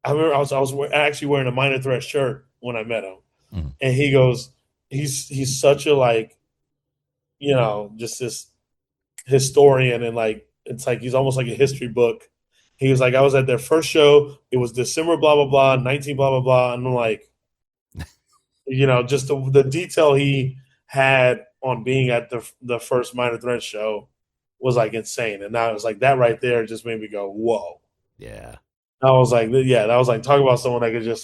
[SPEAKER 3] remember I was actually wearing a Minor Threat shirt when I met him, and he goes, he's such a like, just this historian and like it's like he's almost like a history book. He was like, I was at their first show. It was December, blah, blah, blah, 19, blah, blah, blah. And I'm like, just the detail he had on being at the first Minor Threat show was like insane. And now it was like that right there just made me go, whoa.
[SPEAKER 4] Yeah.
[SPEAKER 3] I was like, talk about someone that could just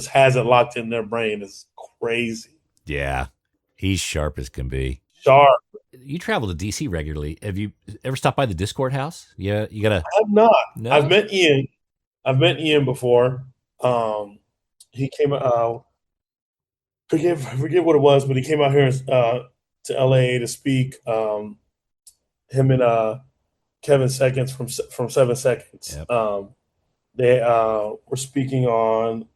[SPEAKER 3] has it locked in their brain is crazy.
[SPEAKER 4] Yeah. He's sharp as can be.
[SPEAKER 3] Sharp.
[SPEAKER 4] You travel to DC regularly. Have you ever stopped by the Discord house? Yeah, you gotta.
[SPEAKER 3] I have not.
[SPEAKER 4] No?
[SPEAKER 3] I've met Ian before. He came. Forget what it was, but he came out here to LA to speak. Him and Kevin Seconds from 7 Seconds.
[SPEAKER 4] Yep.
[SPEAKER 3] They were speaking on.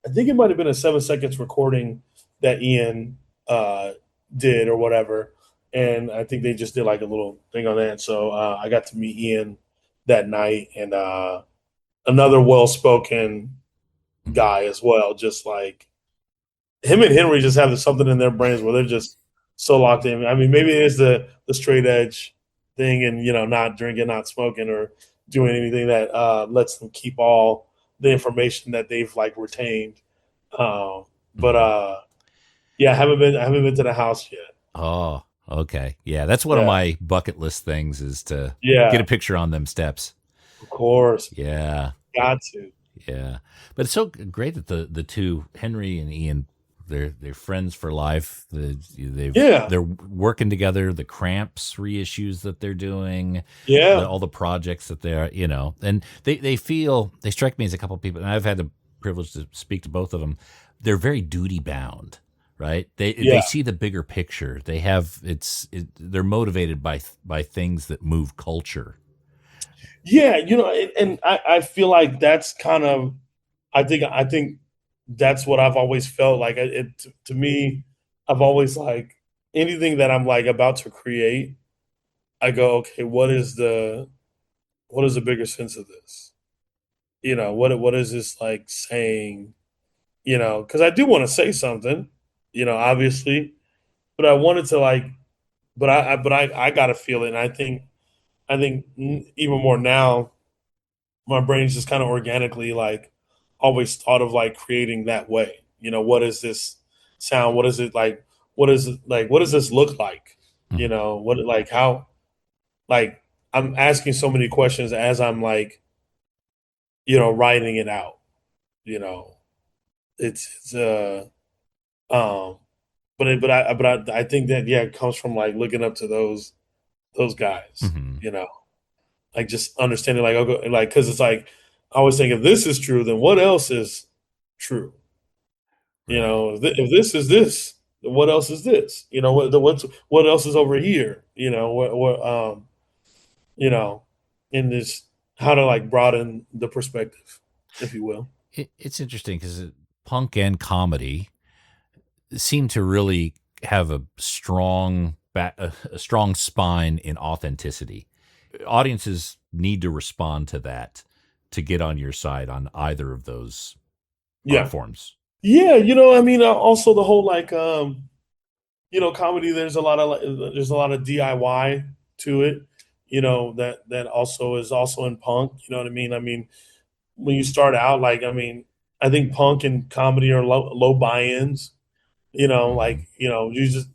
[SPEAKER 3] I think it might have been a 7 Seconds recording that Ian did or whatever. And I think they just did like a little thing on that. So I got to meet Ian that night and another well-spoken guy as well. Just like him and Henry just have something in their brains where they're just so locked in. I mean, maybe it is the straight edge thing and, not drinking, not smoking or doing anything that lets them keep all the information that they've like retained. I haven't been to the house yet.
[SPEAKER 4] Oh, okay. Yeah, that's one of my bucket list things is to get a picture on them steps.
[SPEAKER 3] Of course.
[SPEAKER 4] Yeah.
[SPEAKER 3] Got to.
[SPEAKER 4] Yeah. But it's so great that the two, Henry and Ian, they're friends for life. They're working together, the Cramps reissues that they're doing.
[SPEAKER 3] Yeah.
[SPEAKER 4] All the projects that they're, and they strike me as a couple of people, and I've had the privilege to speak to both of them. They're very duty bound. Right? They see the bigger picture. They have they're motivated by things that move culture.
[SPEAKER 3] Yeah, and I feel like that's kind of I think that's what I've always felt like. To me, I've always like anything that I'm like about to create, I go, okay, what is the bigger sense of this? What is this like saying? Because I do want to say something. Obviously, but I wanted to like, but I got to feel it. And I think I think even more now, my brain's just kind of organically like always thought of like creating that way. What is this sound? What is it like? What is it like? What does this look like?
[SPEAKER 4] Mhm.
[SPEAKER 3] What like how like I'm asking so many questions as I'm like writing it out. You know, it's um, but I think that it comes from like looking up to those guys.
[SPEAKER 4] Mhm.
[SPEAKER 3] Like just understanding like okay, like because it's like I always think if this is true, then what else is true?
[SPEAKER 4] Right.
[SPEAKER 3] If this is this, then what else is this? What else is over here? You know, in this how to like broaden the perspective, if you will.
[SPEAKER 4] It's interesting because punk and comedy seem to really have a strong spine in authenticity. Audiences need to respond to that to get on your side on either of those art
[SPEAKER 3] Yeah,
[SPEAKER 4] forms.
[SPEAKER 3] yeah. I mean, also the whole like comedy. There's a lot of DIY to it. That also is also in punk. You know what I mean? I mean, when you start out, like I mean, I think punk and comedy are low buy-ins.
[SPEAKER 4] Mhm.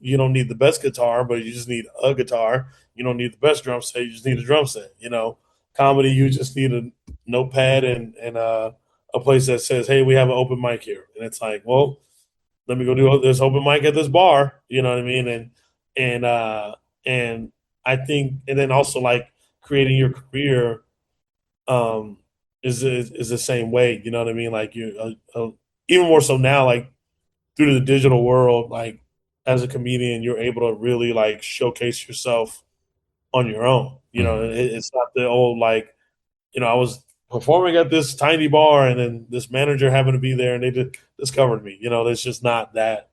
[SPEAKER 3] You don't need the best guitar, but you just need a guitar. You don't need the best drum set, you just need a drum set. Comedy, you just need a notepad and a place that says, "Hey, we have an open mic here," and it's like, well, let me go do this open mic at this bar. You know what I mean? And I think, and then also like creating your career um, is the same way. You know what I mean? Like even more so now, like through the digital world, like as a comedian, you're able to really like showcase yourself on your own.
[SPEAKER 4] Mhm.
[SPEAKER 3] It's not the old like I was performing at this tiny bar and then this manager happened to be there and they just discovered me. It's just not that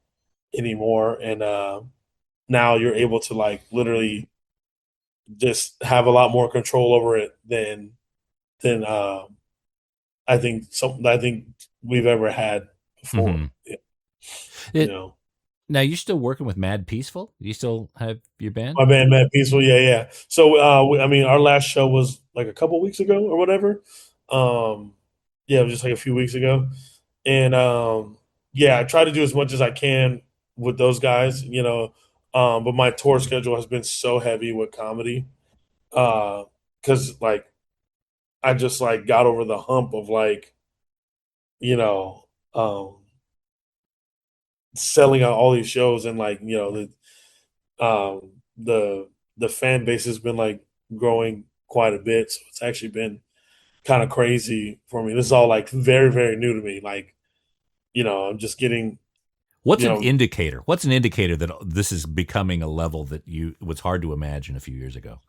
[SPEAKER 3] anymore. And now you're able to like literally just have a lot more control over it than I think we've ever had before.
[SPEAKER 4] Mhm.
[SPEAKER 3] Yeah, you
[SPEAKER 4] It,
[SPEAKER 3] know.
[SPEAKER 4] now you're still working with Mad Peaceful? You still have your band?
[SPEAKER 3] My band, Matt Peaceful. Yeah, yeah. So, I mean, our last show was like a couple weeks ago or whatever. Um, yeah, it was just like a few weeks ago. And yeah, I try to do as much as I can with those guys, but my tour schedule has been so heavy with comedy. Because like I just like got over the hump of like, you know, um, selling out all these shows and like, the fan base has been like growing quite a bit. So it's actually been kind of crazy for me. This is all like very, very new to me. Like, I'm just getting,
[SPEAKER 4] What's
[SPEAKER 3] you
[SPEAKER 4] an
[SPEAKER 3] know,
[SPEAKER 4] indicator? What's an indicator that this is becoming a level that you it was hard to imagine a few years ago?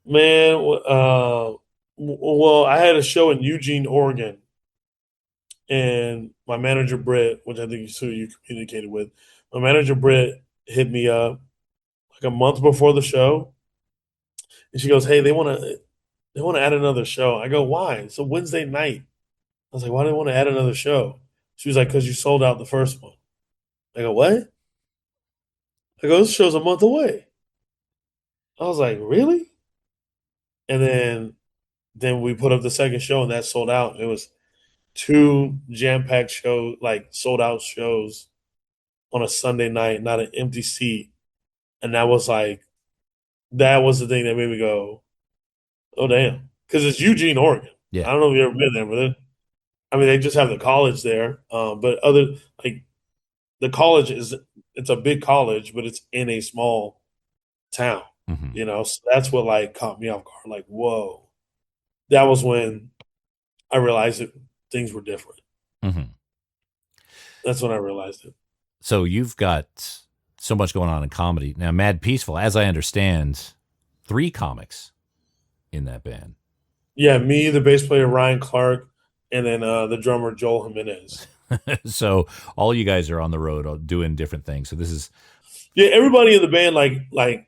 [SPEAKER 3] man, well, I had a show in Eugene, Oregon, and my manager, Britt, which I think you communicated with, my manager, Britt, hit me up like a month before the show. And she goes, "Hey, they want to add another show." I go, "Why?" It's a Wednesday night. I was like, "Why do they want to add another show?" She was like, "Because you sold out the first one." I go, "What?" I go, "This show's a month away." I was like, "Really?" And then we put up the second show and that sold out. It was two jam packed shows, like sold out shows on a Sunday night, not an empty seat. And that was the thing that made me go, "Oh damn!" Because it's Eugene, Oregon. I
[SPEAKER 4] Yeah.
[SPEAKER 3] don't know if you've ever been there, but I mean, they just have the college there. But other like the college it's a big college, but it's in a small town.
[SPEAKER 4] Hmm.
[SPEAKER 3] So that's what like caught me off guard. Like, whoa, that was when I realized that things were different.
[SPEAKER 4] Hmm.
[SPEAKER 3] That's when I realized it.
[SPEAKER 4] So you've got so much going on in comedy now. Mad Peaceful, as I understand, three comics in that band.
[SPEAKER 3] Yeah, me, the bass player Ryan Clark, and then the drummer Joel Jimenez.
[SPEAKER 4] So all you guys are on the road doing different things. So this is
[SPEAKER 3] Yeah, everybody in the band like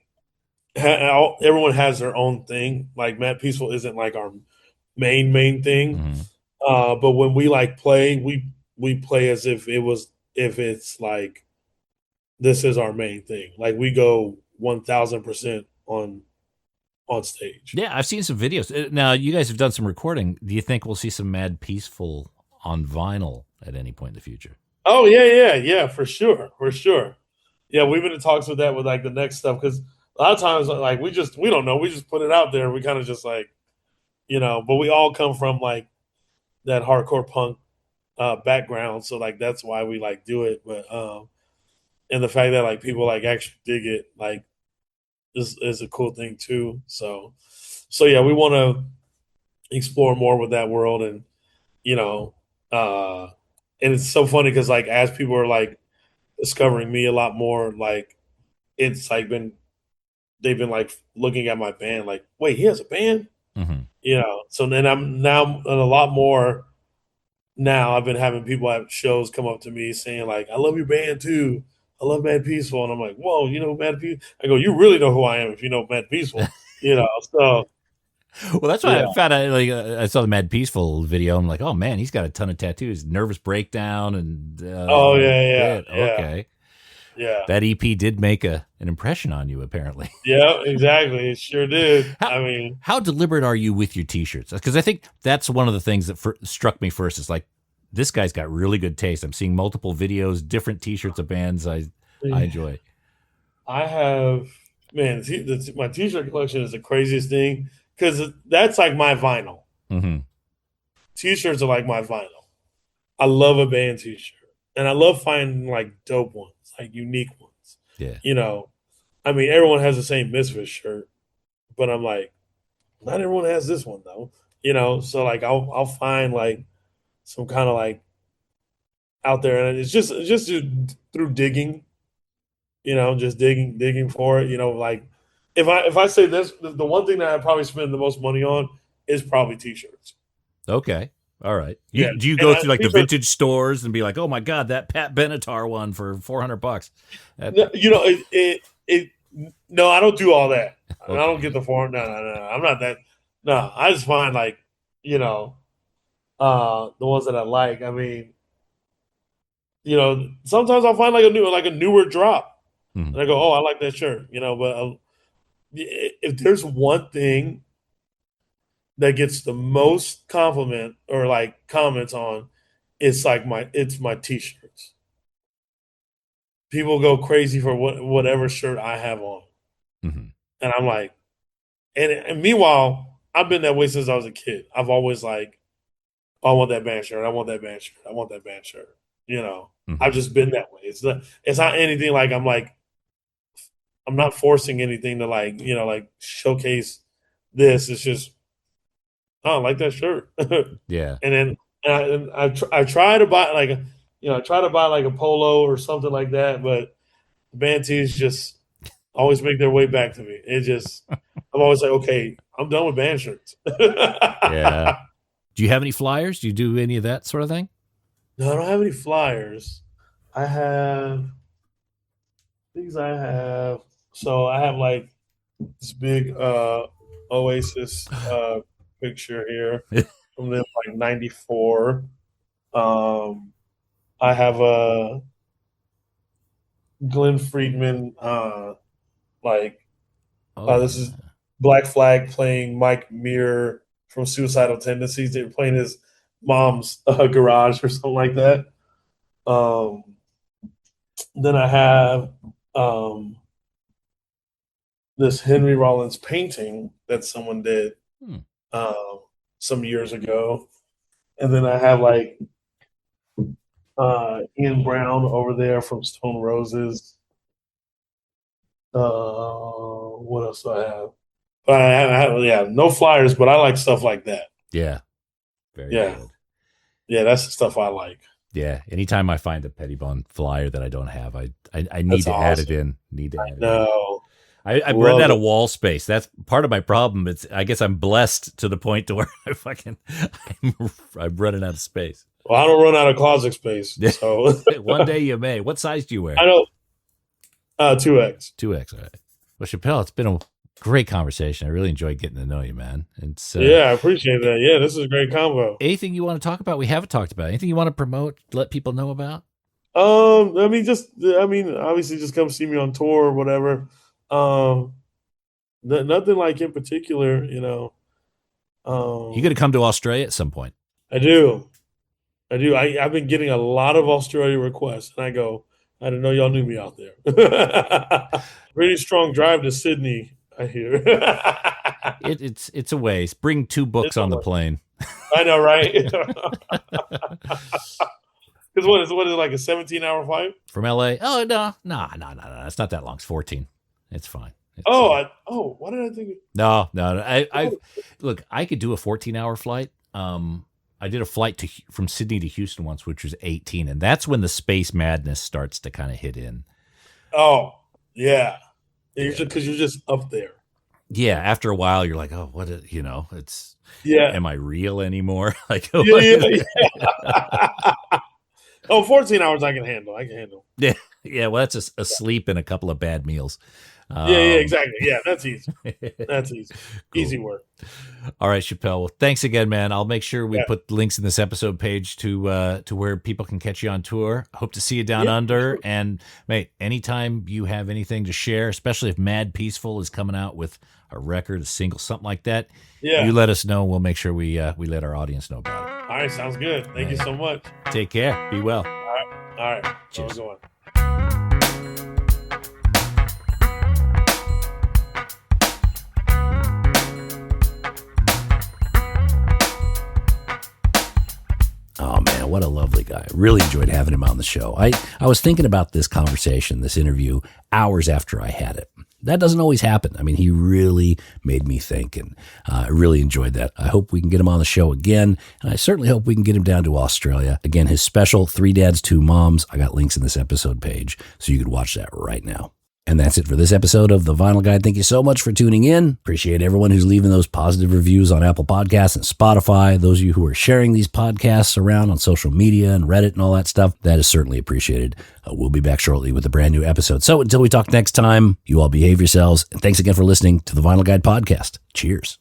[SPEAKER 3] everyone has their own thing. Like Matt Peaceful isn't like our main thing.
[SPEAKER 4] mhm.
[SPEAKER 3] But when we like play, we play as if it's like this is our main thing. Like we go 1,000% on on stage.
[SPEAKER 4] Yeah, I've seen some videos. Now, you guys have done some recording. Do you think we'll see some Mad Peaceful on vinyl at any point in the future?
[SPEAKER 3] Oh yeah, for sure. Yeah, we've been in talks with that with like the next stuff, because a lot of times like we don't know, we just put it out there. We kind of just like, but we all come from like that hardcore punk background, so like that's why we like do it. But and the fact that like people like actually dig it like is a cool thing too. So yeah, we want to explore more with that world, and you know, uh, and it's so funny because like as people are like discovering me a lot more, like it's like they've been like looking at my band like, wait, he has a band, So then I'm now and a lot more. Now I've been having people at shows come up to me saying like, I love your band too. I love Mad Peaceful. And I'm like, whoa, you know Mad Peaceful? I go, you really know who I am if you know Mad Peaceful, So
[SPEAKER 4] well, that's why I found out. Like, I saw the Mad Peaceful video. I'm like, oh man, he's got a ton of tattoos. Nervous Breakdown, and okay,
[SPEAKER 3] yeah.
[SPEAKER 4] That EP did make an impression on you, apparently.
[SPEAKER 3] Yeah, exactly. It sure did.
[SPEAKER 4] How deliberate are you with your T-shirts? Because I think that's one of the things that struck me first. Is like, this guy's got really good taste. I'm seeing multiple videos, different T-shirts of bands I enjoy.
[SPEAKER 3] I have, man, my T-shirt collection is the craziest thing, because that's like my vinyl.
[SPEAKER 4] Mm-hmm.
[SPEAKER 3] T-shirts are like my vinyl. I love a band T-shirt, and I love finding like dope ones, like unique ones.
[SPEAKER 4] Yeah.
[SPEAKER 3] I mean, everyone has the same Misfits shirt, but I'm like, not everyone has this one though. So like I'll find like some kind of like out there, and it's just through digging, just digging for it. Like if I say this, the one thing that I probably spend the most money on is probably T-shirts.
[SPEAKER 4] Okay. All right. Do you go through like the vintage stores and be like, oh my God, that Pat Benatar one for $400?
[SPEAKER 3] No, I don't do all that.
[SPEAKER 4] Okay.
[SPEAKER 3] I don't get the foreign. No. I'm not that. No, I just find like, the ones that I like. I mean, sometimes I'll find like a newer drop, and I go, oh, I like that shirt. But if there's one thing that gets the most compliment or like comments on, it's my T-shirts. People go crazy for whatever shirt I have on, and I'm like, and meanwhile, I've been that way since I was a kid. I've always like, oh, I want that band shirt. I want that band shirt. I want that band shirt. I've just been that way. It's not anything like I'm not forcing anything to like, like showcase this. It's just, oh, I like that shirt.
[SPEAKER 4] Yeah.
[SPEAKER 3] And then I try to buy like, I try to buy like a polo or something like that, but the band tees just always make their way back to me. I'm always like, okay, I'm done with band shirts.
[SPEAKER 4] Yeah. Do you have any flyers? Do you do any of that sort of thing?
[SPEAKER 3] No, I don't have any flyers. I have things I have. So I have like this big Oasis picture here from them like 94. I have a Glenn Friedman this is Black Flag playing Mike Muir from Suicidal Tendencies. They were playing his mom's garage or something like that. Then I have this Henry Rollins painting that someone did some years ago. And then I have like Ian Brown over there from Stone Roses. What else do I have? I have no flyers, but I like stuff like that.
[SPEAKER 4] Yeah. Very good.
[SPEAKER 3] Yeah, that's the stuff I like.
[SPEAKER 4] Yeah. Anytime I find a Pettibone flyer that I don't have, I need to add it in.
[SPEAKER 3] No.
[SPEAKER 4] I've run out of wall space. That's part of my problem. I guess I'm blessed to the point to where I'm running out of space.
[SPEAKER 3] Well, I don't run out of closet space. So
[SPEAKER 4] one day you may. What size do you wear?
[SPEAKER 3] I don't. 2X.
[SPEAKER 4] 2X. All right. Well, Shapel, it's been a great conversation. I really enjoyed getting to know you, man. It's
[SPEAKER 3] I appreciate that. Yeah, this is a great combo.
[SPEAKER 4] Anything you want to talk about? We haven't talked about. Anything you want to promote? Let people know about?
[SPEAKER 3] Obviously, just come see me on tour or whatever. nothing like in particular, you know.
[SPEAKER 4] You got to come to Australia at some point.
[SPEAKER 3] I do. I've been getting a lot of Australia requests, and I go, I didn't know y'all knew me out there. Pretty strong drive to Sydney, I hear.
[SPEAKER 4] It's a ways. Bring 2 books on the plane.
[SPEAKER 3] I know, right? Because what is it, like a 17-hour flight
[SPEAKER 4] from LA? Oh no, it's not that long. It's 14. It's fine.
[SPEAKER 3] What did I think?
[SPEAKER 4] No. I look. I could do a 14-hour flight. I did a flight from Sydney to Houston once, which was 18, and that's when the space madness starts to kind of hit in.
[SPEAKER 3] Oh yeah, because you're just up there.
[SPEAKER 4] Yeah, after a while, you're like, oh, what? It's Am I real anymore? Like,
[SPEAKER 3] yeah. 14 hours I can handle.
[SPEAKER 4] Yeah. Well, that's a sleep and a couple of bad meals.
[SPEAKER 3] Yeah, exactly. Yeah, that's easy. That's easy. Cool. Easy work.
[SPEAKER 4] All right, Shapel. Well, thanks again, man. I'll make sure we put links in this episode page to where people can catch you on tour. Hope to see you down under. Sure. And mate, anytime you have anything to share, especially if Mad Peaceful is coming out with a record, a single, something like that, you let us know. We'll make sure we let our audience know about it.
[SPEAKER 3] All right, sounds good. Thank you so much.
[SPEAKER 4] Take care. Be well.
[SPEAKER 3] All right.
[SPEAKER 4] Cheers. Oh man, what a lovely guy. Really enjoyed having him on the show. I was thinking about this conversation, this interview, hours after I had it. That doesn't always happen. I mean, he really made me think, and I really enjoyed that. I hope we can get him on the show again, and I certainly hope we can get him down to Australia. Again, his special 3 Dads, 2 Moms, I got links in this episode page, so you can watch that right now. And that's it for this episode of The Vinyl Guide. Thank you so much for tuning in. Appreciate everyone who's leaving those positive reviews on Apple Podcasts and Spotify. Those of you who are sharing these podcasts around on social media and Reddit and all that stuff, that is certainly appreciated. We'll be back shortly with a brand new episode. So until we talk next time, you all behave yourselves. And thanks again for listening to The Vinyl Guide Podcast. Cheers.